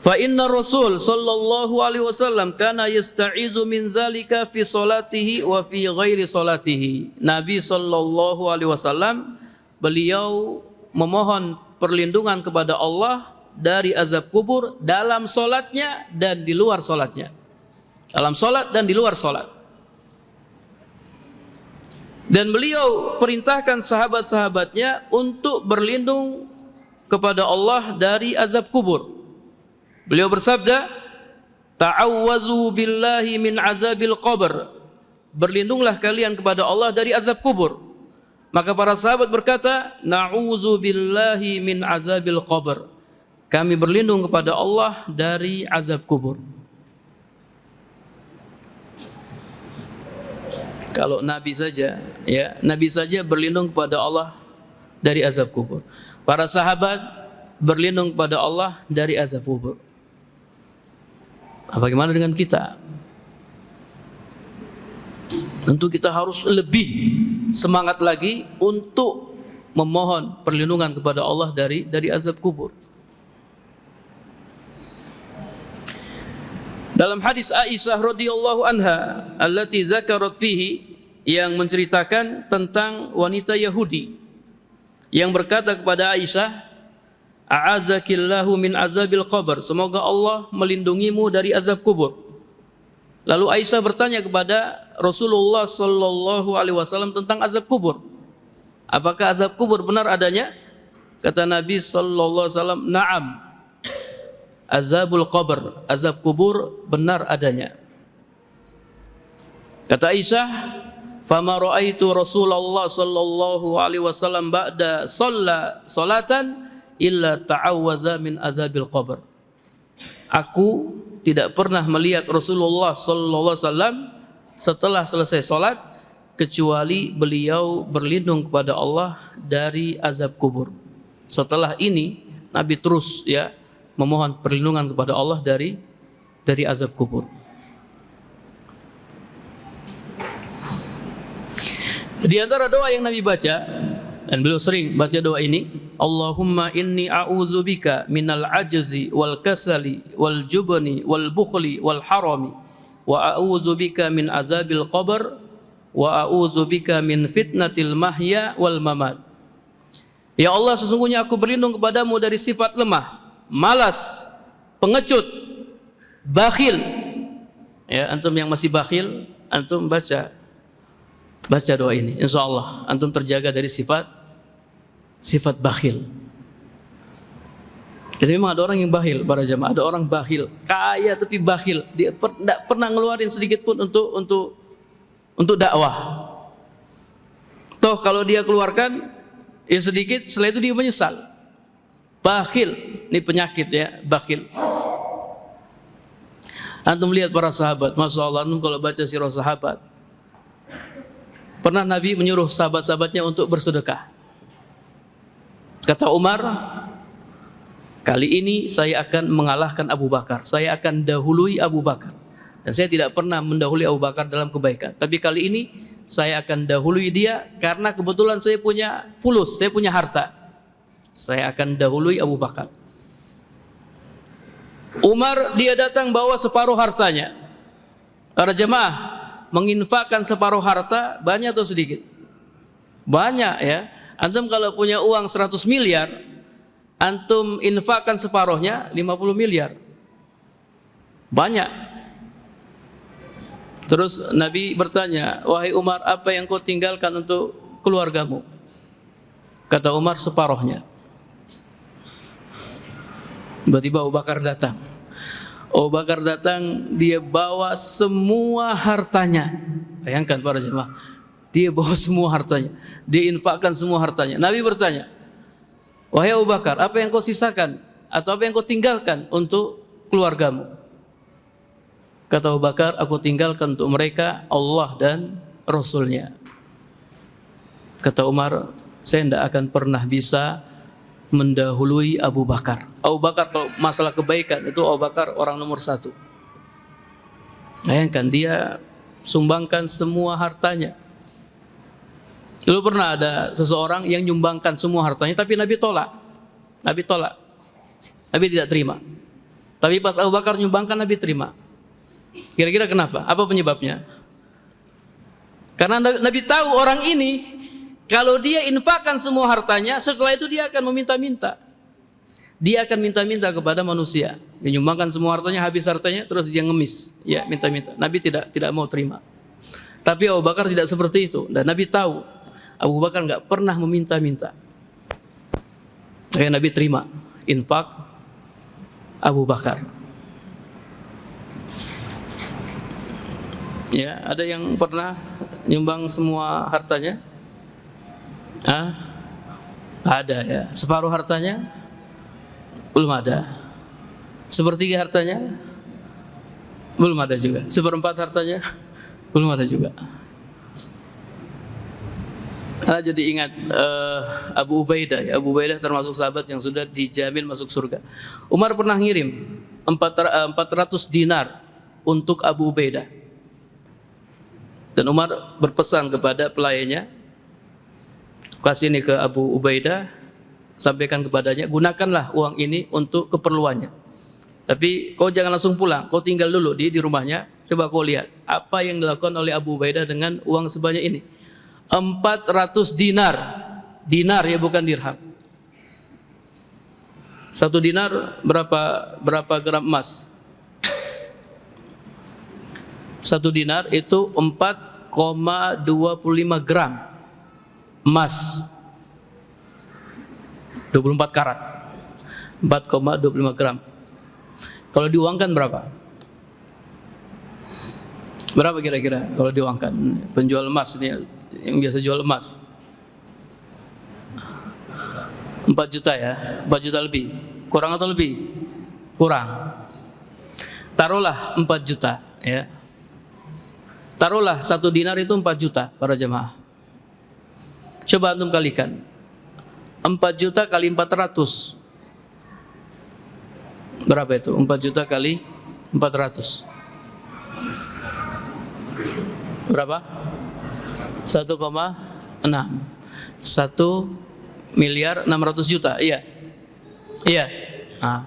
Fa inna Rasul sallallahu alaihi wasallam kana yasta'izu min dzalika fi salatihi wa fi ghairi salatihi. Nabi sallallahu alaihi wasallam beliau memohon perlindungan kepada Allah dari azab kubur dalam solatnya dan di luar solatnya. Dalam solat dan di luar solat. Dan beliau perintahkan sahabat-sahabatnya untuk berlindung kepada Allah dari azab kubur. Beliau bersabda, ta'awwazu billahi min azabil qabr. Berlindunglah kalian kepada Allah dari azab kubur. Maka para sahabat berkata, na'udzu billahi min azabil qabr. Kami berlindung kepada Allah dari azab kubur. Kalau Nabi saja, ya, Nabi saja berlindung kepada Allah dari azab kubur. Para sahabat berlindung kepada Allah dari azab kubur. Bagaimana dengan kita? Tentu kita harus lebih semangat lagi untuk memohon perlindungan kepada Allah dari azab kubur. Dalam hadis Aisyah radhiyallahu anha allati dzakarat fihi, yang menceritakan tentang wanita Yahudi yang berkata kepada Aisyah, a'azakillahu min azabil qabr, semoga Allah melindungimu dari azab kubur. Lalu Aisyah bertanya kepada Rasulullah sallallahu alaihi wasallam tentang azab kubur. Apakah azab kubur benar adanya? Kata Nabi sallallahu alaihi wasallam, na'am. Azabul qabr, azab kubur benar adanya. Kata Aisyah, fama ra'aitu Rasulullah sallallahu alaihi wasallam ba'da salatan illa ta'awwaza min azabil qabr. Aku tidak pernah melihat Rasulullah sallallahu alaihi wasallam setelah selesai salat kecuali beliau berlindung kepada Allah dari azab kubur. Setelah ini Nabi terus memohon perlindungan kepada Allah dari azab kubur. Di antara doa yang Nabi baca, dan beliau sering baca doa ini, Allahumma inni a'udzubika minal ajzi wal kasali wal jubni wal bukhli wal harami wa a'udzubika min azabil qabr wa a'udzubika min fitnatil mahya wal mamat. Ya Allah, sesungguhnya aku berlindung kepadamu dari sifat lemah, malas, pengecut, bakhil. Ya, antum yang masih bakhil, antum baca doa ini, insyaallah antum terjaga dari sifat bakhil. Jadi memang ada orang yang bakhil, para jamaah, ada orang bakhil, kaya tapi bakhil, dia tidak pernah ngeluarin sedikit pun untuk dakwah. Toh kalau dia keluarkan sedikit, setelah itu dia menyesal. Bakhil, ini penyakit bakhil. Antum lihat para sahabat, Masya Allah, antum kalau baca sirah sahabat, pernah Nabi menyuruh sahabat-sahabatnya untuk bersedekah. Kata Umar, kali ini saya akan mengalahkan Abu Bakar, saya akan dahului Abu Bakar. Dan saya tidak pernah mendahului Abu Bakar dalam kebaikan, tapi kali ini saya akan dahului dia karena kebetulan saya punya fulus, saya punya harta. Saya akan dahului Abu Bakar. Umar dia datang bawa separuh hartanya. Para jemaah, menginfakkan separuh harta banyak atau sedikit? Banyak ya. Antum kalau punya uang 100 miliar, antum infakkan separuhnya 50 miliar. Banyak. Terus Nabi bertanya, wahai Umar, apa yang kau tinggalkan untuk keluargamu? Kata Umar, separuhnya. Tiba-tiba Abu Bakar datang. Abu Bakar datang, dia bawa semua hartanya. Bayangkan para jemaah, dia bawa semua hartanya, dia infakkan semua hartanya. Nabi bertanya, wahai Abu Bakar, apa yang kau sisakan atau apa yang kau tinggalkan untuk keluargamu? Kata Abu Bakar, aku tinggalkan untuk mereka Allah dan Rasulnya. Kata Umar, saya tidak akan pernah bisa mendahului Abu Bakar. Abu Bakar kalau masalah kebaikan itu Abu Bakar orang nomor 1. Bayangkan, dia sumbangkan semua hartanya. Dulu pernah ada seseorang yang nyumbangkan semua hartanya, tapi Nabi tolak. Nabi tidak terima. Tapi pas Abu Bakar nyumbangkan, Nabi terima. Kira-kira kenapa? Apa penyebabnya? Karena Nabi tahu orang ini, kalau dia infakkan semua hartanya, setelah itu dia akan meminta-minta. Dia akan minta-minta kepada manusia. Dia nyumbangkan semua hartanya, habis hartanya, terus dia ngemis. Ya, minta-minta. Nabi tidak mau terima. Tapi Abu Bakar tidak seperti itu. Dan Nabi tahu, Abu Bakar enggak pernah meminta-minta. Makanya Nabi terima infak Abu Bakar. Ya, ada yang pernah nyumbang semua hartanya? Ada ya. Separuh hartanya? Belum ada. Sepertiga hartanya? Belum ada juga. Seperempat hartanya? Belum ada juga. Jadi ingat Abu Ubaidah. Abu Ubaidah termasuk sahabat yang sudah dijamin masuk surga. Umar pernah ngirim 400 dinar untuk Abu Ubaidah. Dan Umar berpesan kepada pelayannya, kasih ini ke Abu Ubaidah, sampaikan kepadanya, gunakanlah uang ini untuk keperluannya. Tapi kau jangan langsung pulang, kau tinggal dulu di rumahnya. Coba kau lihat apa yang dilakukan oleh Abu Ubaidah dengan uang sebanyak ini. 400 dinar. Dinar ya, bukan dirham. 1 dinar berapa gram emas? 1 dinar itu 4,25 gram emas, 24 karat, 4,25 gram. Kalau diuangkan berapa? Berapa kira-kira kalau diuangkan? Penjual emas ini yang biasa jual emas, 4 juta ya, 4 juta lebih, kurang atau lebih? Kurang. Taruhlah 4 juta ya. Taruhlah 1 dinar itu 4 juta para jemaah. Coba antum kalikan 4 juta kali 400. Berapa itu? 4 juta kali 400. Berapa? 1,6. 1.600.000.000. Iya. Iya. Nah.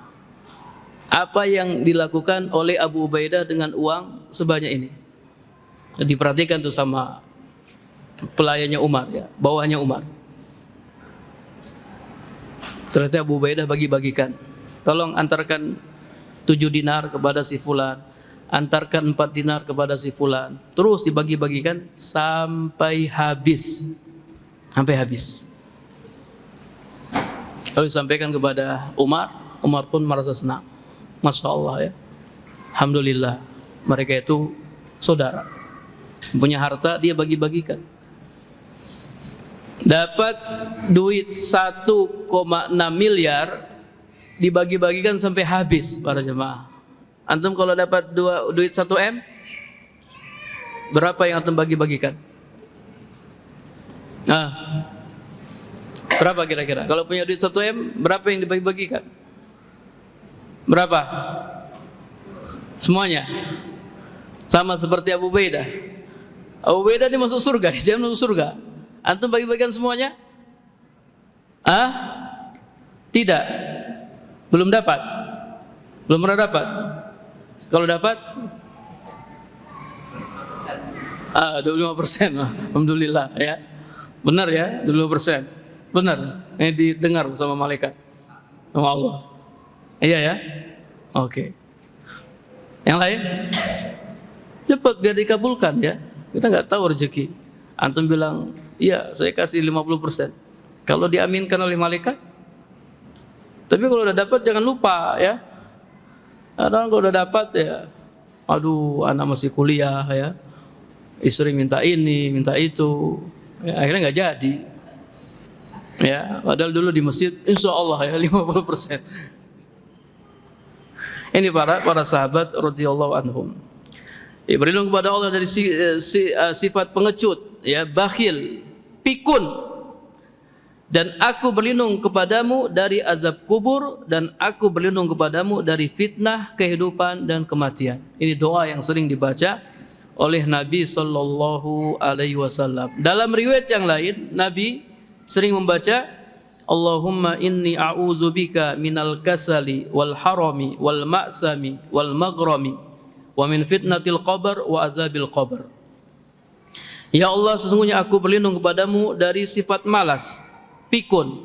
Apa yang dilakukan oleh Abu Ubaidah dengan uang sebanyak ini? Diperhatikan tuh sama pelayannya Umar ya, bawahannya Umar. Ternyata Abu Ubaidah bagi-bagikan. Tolong antarkan 7 dinar kepada si fulan, antarkan 4 dinar kepada si fulan. Terus dibagi-bagikan sampai habis. Sampai habis. Lalu disampaikan kepada Umar, Umar pun merasa senang. Masya Allah ya. Alhamdulillah, mereka itu saudara. Punya harta dia bagi-bagikan. Dapat duit 1,6 miliar dibagi-bagikan sampai habis para jemaah. Antum kalau dapat duit 1 M, berapa yang antum bagi-bagikan? Nah, berapa kira-kira? Kalau punya duit 1 M, berapa yang dibagi-bagikan? Berapa? Semuanya. Sama seperti Abu Ubaidah. Abu Ubaidah ini masuk surga, dia masuk surga. Antum bagi-bagikan semuanya? Tidak. Belum dapat. Belum pernah dapat. Kalau dapat 25%. Alhamdulillah ya. Benar ya, 25%. Benar. Ini didengar sama malaikat. Sama Allah. Iya ya? Oke. Yang lain? Cepat biar dikabulkan ya. Kita nggak tahu rezeki. Antum bilang, iya saya kasih 50%. Kalau diaminkan oleh malaikat. Tapi kalau udah dapat jangan lupa ya. Kadang kalau udah dapat ya, aduh anak masih kuliah ya. Istri minta ini, minta itu. Ya, akhirnya nggak jadi. Ya, padahal dulu di masjid, insya Allah ya 50%. Ini para sahabat radhiyallahu anhum. Ya, berlindung kepada Allah dari sifat pengecut, ya, bakhil, pikun. Dan aku berlindung kepadamu dari azab kubur, dan aku berlindung kepadamu dari fitnah kehidupan dan kematian. Ini doa yang sering dibaca oleh Nabi sallallahu alaihi wasallam. Dalam riwayat yang lain, Nabi sering membaca Allahumma inni a'udzubika minal kasali wal harami wal ma'sami wal maghrami wa min fitnatil qabr wa azabil qabr. Ya Allah, sesungguhnya aku berlindung kepadamu dari sifat malas, pikun,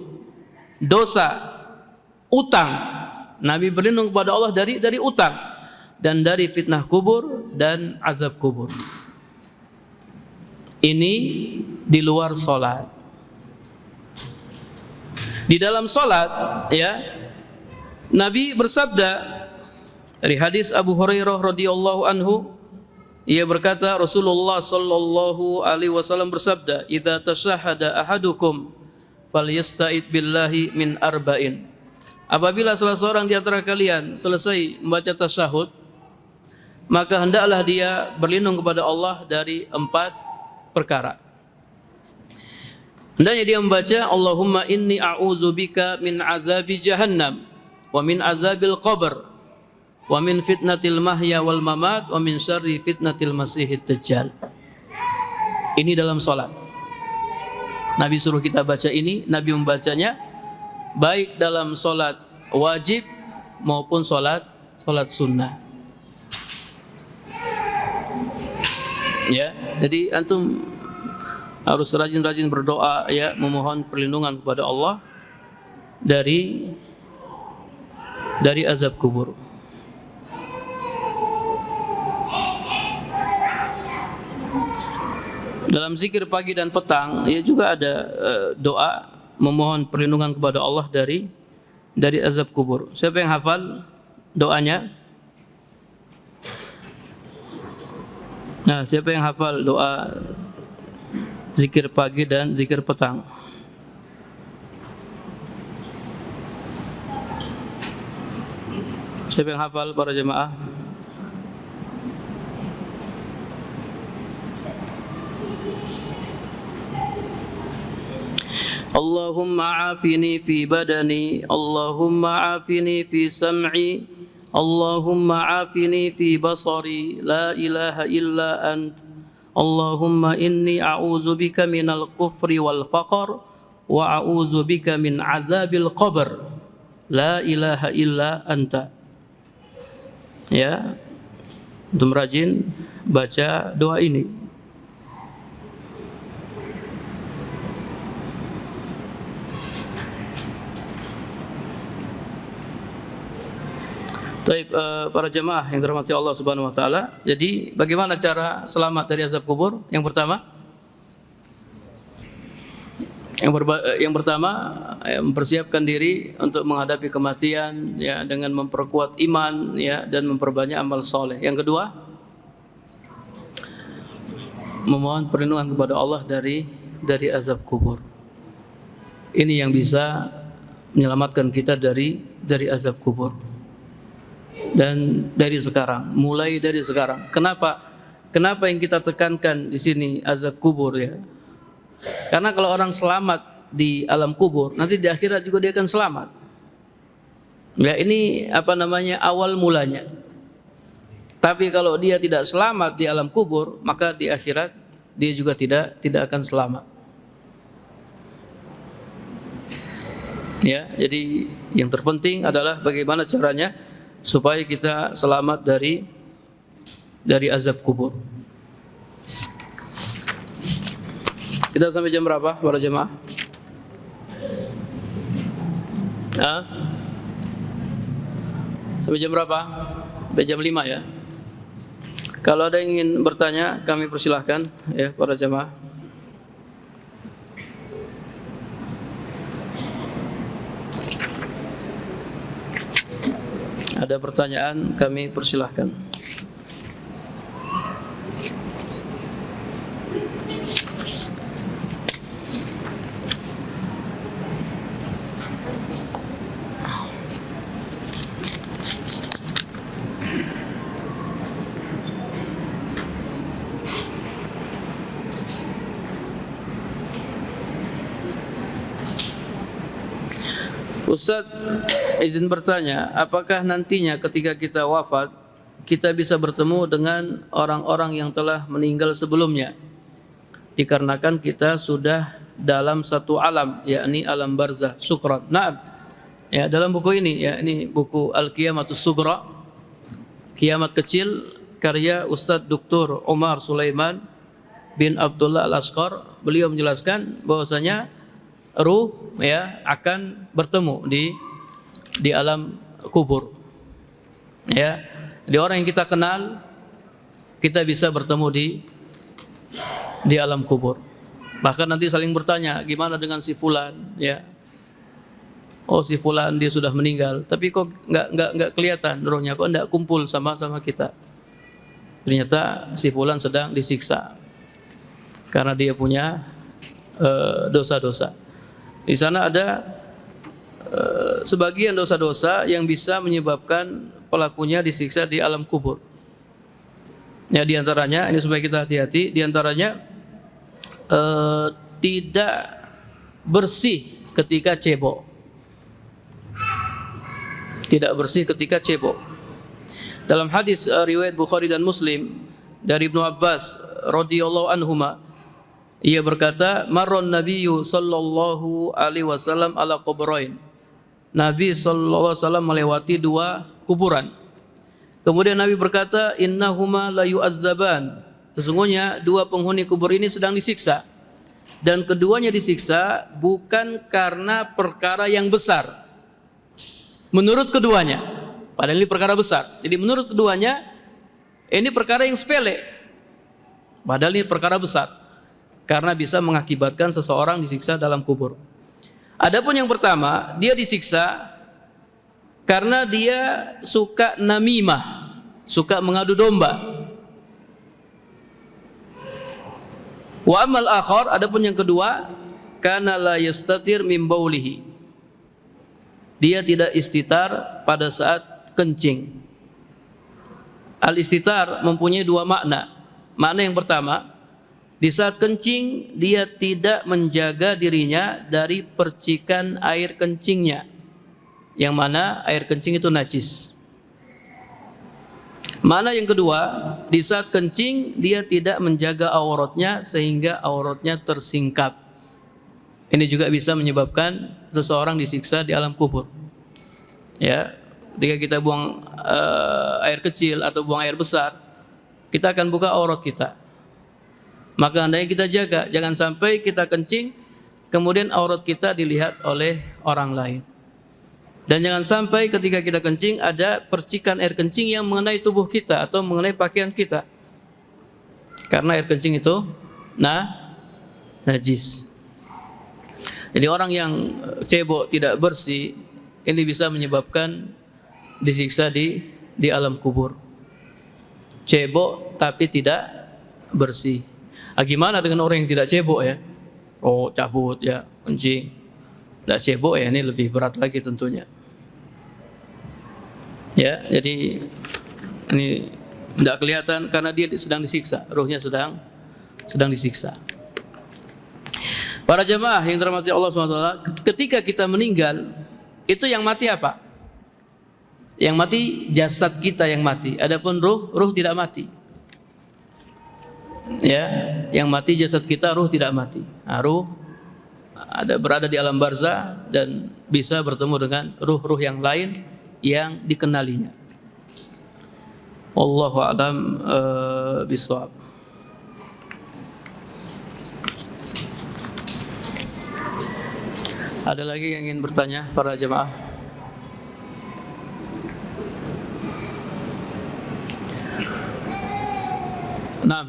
dosa, utang. Nabi berlindung kepada Allah dari utang dan dari fitnah kubur dan azab kubur. Ini di luar salat. Di dalam salat ya, Nabi bersabda dari hadis Abu Hurairah radhiyallahu anhu, ia berkata Rasulullah sallallahu alaihi wasallam bersabda, "Idza tashahhada ahadukum falyasta'id billahi min arba'in." Apabila salah seorang di antara kalian selesai membaca tasyahud, maka hendaklah dia berlindung kepada Allah dari 4 perkara. Hendaknya dia membaca Allahumma inni a'udzubika min azabi jahannam wa min azabil qabr wa min fitnatil mahya wal mamat wa min syarri fitnatil masihid dajjal. Ini dalam salat. Nabi suruh kita baca ini, Nabi membacanya baik dalam solat wajib maupun solat sunnah. Ya, jadi antum harus rajin-rajin berdoa, ya, memohon perlindungan kepada Allah dari azab kubur. Dalam zikir pagi dan petang, ya juga ada doa memohon perlindungan kepada Allah dari azab kubur. Siapa yang hafal doanya? Nah, siapa yang hafal doa zikir pagi dan zikir petang? Siapa yang hafal para jemaah? Allahumma afini fi badani, Allahumma afini fi sam'i, Allahumma afini fi basari, la ilaha illa ant. Allahumma inni a'udzu bika minal kufri wal faqr wa a'udzu bika min azabil qabr. La ilaha illa anta. Ya, untuk rajin baca doa ini. Baik, para jemaah yang dirahmati Allah Subhanahu wa taala. Jadi, bagaimana cara selamat dari azab kubur? Yang pertama, mempersiapkan diri untuk menghadapi kematian, ya, dengan memperkuat iman, ya, dan memperbanyak amal soleh. Yang kedua, memohon perlindungan kepada Allah dari azab kubur. Ini yang bisa menyelamatkan kita dari azab kubur. Dan mulai dari sekarang. Kenapa yang kita tekankan di sini azab kubur, ya? Karena kalau orang selamat di alam kubur, nanti di akhirat juga dia akan selamat. Ya, ini awal mulanya. Tapi kalau dia tidak selamat di alam kubur, maka di akhirat dia juga tidak akan selamat. Ya, jadi yang terpenting adalah bagaimana caranya supaya kita selamat dari azab kubur. Kita sampai jam berapa para jemaah? Sampai jam berapa? Sampai jam 5, ya. Kalau ada yang ingin bertanya, kami persilahkan, ya, para jemaah. Ada pertanyaan, kami persilahkan. Ustaz, izin bertanya, apakah nantinya ketika kita wafat, kita bisa bertemu dengan orang-orang yang telah meninggal sebelumnya? Dikarenakan kita sudah dalam satu alam, yakni alam barzah, sukrat. Nah, ya, dalam buku ini, ya, ini buku Al-Qiyamatus Sughra, kiamat kecil, karya Ustaz Dr. Umar Sulaiman bin Abdullah Al-Asqar. Beliau menjelaskan bahwasanya ruh, ya, akan bertemu di alam kubur. Ya, di orang yang kita kenal, kita bisa bertemu di alam kubur. Bahkan nanti saling bertanya, gimana dengan si fulan, ya? Oh, si fulan dia sudah meninggal, tapi kok nggak kelihatan rohnya, kok nggak kumpul sama kita. Ternyata si fulan sedang disiksa karena dia punya dosa-dosa. Di sana ada sebagian dosa-dosa yang bisa menyebabkan pelakunya disiksa di alam kubur. Ya, di antaranya, ini supaya kita hati-hati, di antaranya tidak bersih ketika cebok. Tidak bersih ketika cebok. Dalam hadis riwayat Bukhari dan Muslim dari Ibnu Abbas radhiyallahu anhuma, Ia berkata, marron nabiyyu sallallahu alaihi wasallam ala qubrain. Nabi sallallahu alaihi wasallam melewati dua kuburan. Kemudian Nabi berkata, innahuma la yu'azzaban. Sesungguhnya dua penghuni kubur ini sedang disiksa. Dan keduanya disiksa bukan karena perkara yang besar. Menurut keduanya, padahal ini perkara besar. Jadi menurut keduanya, ini perkara yang sepele. Padahal ini perkara besar. Karena bisa mengakibatkan seseorang disiksa dalam kubur. Adapun yang pertama, dia disiksa karena dia suka namimah, suka mengadu domba. Wa amal akhar, adapun yang kedua, kana la yastatir min baulihi. Dia tidak istitar pada saat kencing. Al-istitar mempunyai dua makna. Makna yang pertama, di saat kencing dia tidak menjaga dirinya dari percikan air kencingnya, yang mana air kencing itu najis. Mana yang kedua, di saat kencing dia tidak menjaga auratnya sehingga auratnya tersingkap. Ini juga bisa menyebabkan seseorang disiksa di alam kubur. Ya, ketika kita buang air kecil atau buang air besar, kita akan buka aurat kita. Maka hendaknya kita jaga, jangan sampai kita kencing kemudian aurat kita dilihat oleh orang lain. Dan jangan sampai ketika kita kencing ada percikan air kencing yang mengenai tubuh kita atau mengenai pakaian kita. Karena air kencing itu najis. Jadi orang yang cebok tidak bersih ini bisa menyebabkan disiksa di alam kubur. Cebok tapi tidak bersih. Gimana dengan orang yang tidak cebok ya? Oh, cabut ya, kencing. Tidak cebok ya, ini lebih berat lagi tentunya. Ya, jadi ini tidak kelihatan karena dia sedang disiksa, ruhnya sedang disiksa. Para jemaah yang dirahmati Allah SWT, ketika kita meninggal, itu yang mati apa? Yang mati jasad kita yang mati. Adapun ruh tidak mati. Ya, yang mati jasad kita, ruh tidak mati. Ruh berada di alam barzah dan bisa bertemu dengan ruh-ruh yang lain yang dikenalinya. Wallahu a'lam bishawab. Ada lagi yang ingin bertanya para jemaah? Naam.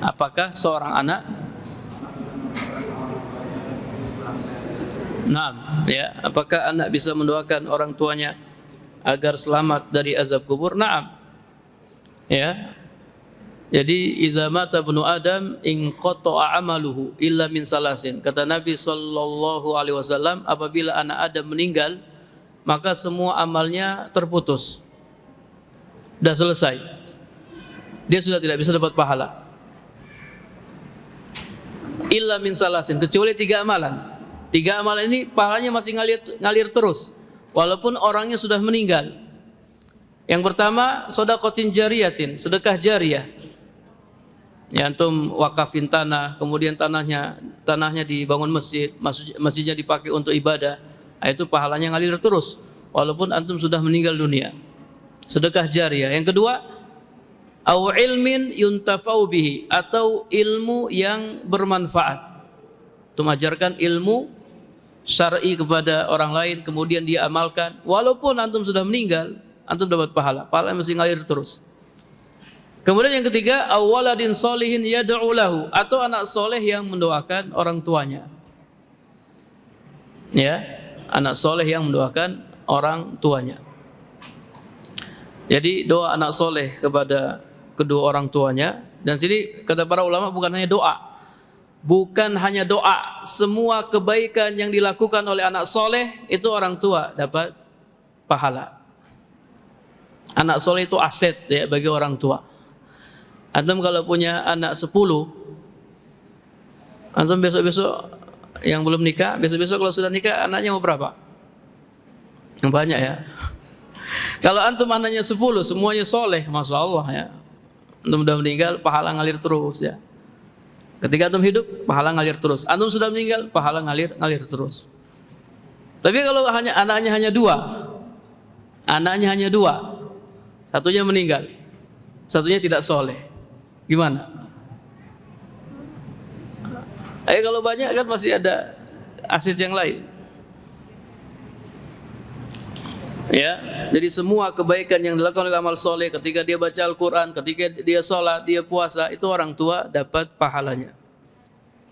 Apakah seorang anak? Naam, ya. Apakah anak bisa mendoakan orang tuanya agar selamat dari azab kubur? Naam. Ya. Jadi idza mata ibnu Adam inqata'a amaluhu illa min salasin. Kata Nabi sallallahu alaihi wasallam, apabila anak Adam meninggal, maka semua amalnya terputus. Sudah selesai. Dia sudah tidak bisa dapat pahala. Illa min salasin, kecuali 3 amalan. 3 amalan ini pahalanya masih ngalir terus walaupun orangnya sudah meninggal. Yang pertama, shadaqatin jariyatin, sedekah jariyah. Ya, antum wakafin tanah, kemudian tanahnya dibangun masjid, masjidnya dipakai untuk ibadah. Itu pahalanya ngalir terus walaupun antum sudah meninggal dunia. Sedekah jariyah. Yang kedua, au ilmin yuntafau bihi, atau ilmu yang bermanfaat. Itu mengajarkan ilmu syar'i kepada orang lain kemudian dia amalkan, walaupun antum sudah meninggal, antum dapat pahala. Pahala masih ngalir terus. Kemudian yang ketiga, awaladin solihin yad'u lahu, atau anak soleh yang mendoakan orang tuanya. Ya, anak soleh yang mendoakan orang tuanya. Jadi doa anak soleh kepada kedua orang tuanya. Dan sini kata para ulama bukan hanya doa, semua kebaikan yang dilakukan oleh anak soleh itu orang tua dapat pahala. Anak soleh itu aset ya bagi orang tua. Antum kalau punya anak 10, antum besok-besok yang belum nikah, besok-besok kalau sudah nikah anaknya mau berapa? Banyak ya. Kalau antum anaknya 10, semuanya soleh, masya Allah ya. Antum sudah meninggal, pahala ngalir terus ya. Ketika antum hidup, pahala ngalir terus. Antum sudah meninggal, pahala ngalir terus. Tapi kalau anaknya hanya 2, satunya meninggal, satunya tidak soleh, gimana? Kalau banyak kan masih ada asis yang lain. Ya, jadi semua kebaikan yang dilakukan oleh amal soleh, ketika dia baca Al-Quran, ketika dia sholat, dia puasa, itu orang tua dapat pahalanya.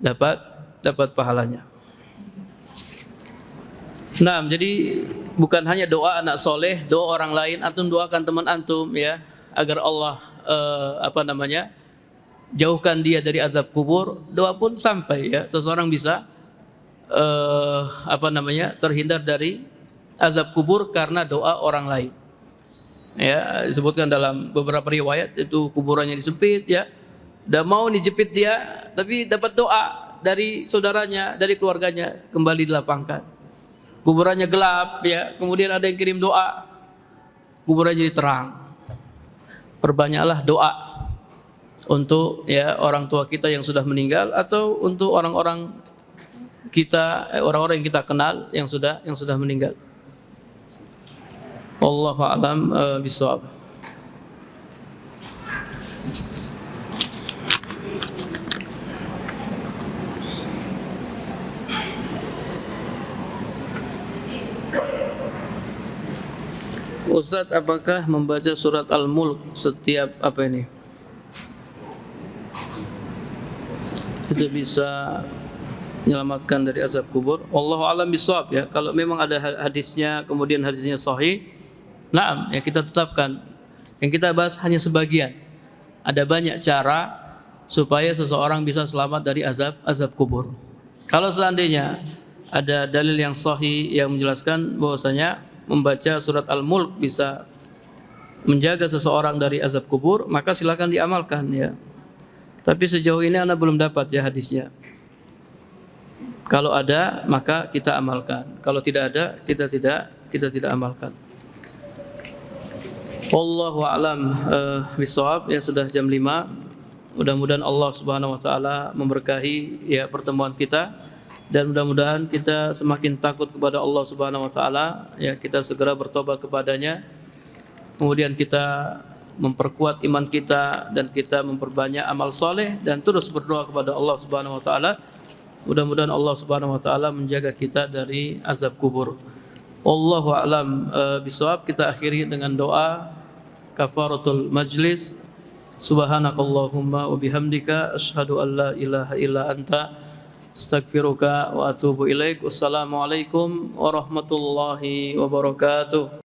Dapat pahalanya. Nah, jadi bukan hanya doa anak soleh, doa orang lain, antum doakan teman antum ya, agar Allah jauhkan dia dari azab kubur. Doa pun sampai ya, seseorang bisa terhindar dari azab kubur karena doa orang lain. Ya, disebutkan dalam beberapa riwayat itu kuburannya disempit ya, dan mau dijepit dia, tapi dapat doa dari saudaranya, dari keluarganya, kembali dilapangkan. Kuburannya gelap ya, kemudian ada yang kirim doa, kuburannya jadi terang. Perbanyaklah doa untuk ya orang tua kita yang sudah meninggal, atau untuk orang-orang kita, orang-orang yang kita kenal yang sudah meninggal. Wallahu a'lam bishawab. Ustadz, apakah membaca surat Al-Mulk setiap itu bisa menyelamatkan dari azab kubur? Wallahu a'lam bishawab ya. Kalau memang ada hadisnya, kemudian hadisnya sahih, naam, ya kita tetapkan. Yang kita bahas hanya sebagian. Ada banyak cara supaya seseorang bisa selamat dari azab kubur. Kalau seandainya ada dalil yang sahih yang menjelaskan bahwasanya membaca surat Al-Mulk bisa menjaga seseorang dari azab kubur, maka silakan diamalkan ya. Tapi sejauh ini ana belum dapat ya hadisnya. Kalau ada maka kita amalkan. Kalau tidak ada kita tidak amalkan. Wallahu a'lam bishawab. Ya, sudah jam 5. Mudah-mudahan Allah Subhanahu wa taala memberkahi ya pertemuan kita, dan mudah-mudahan kita semakin takut kepada Allah Subhanahu wa taala ya, kita segera bertobat kepadanya. Kemudian kita memperkuat iman kita dan kita memperbanyak amal soleh dan terus berdoa kepada Allah Subhanahu wa taala. Mudah-mudahan Allah Subhanahu wa taala menjaga kita dari azab kubur. Wallahu a'lam bishawab. Kita akhiri dengan doa kafaratul majlis. Subhanakallahumma wa bihamdika asyhadu an la ilaha illa anta astaghfiruka wa atubu ilaik. Wassalamualaikum warahmatullahi wabarakatuh.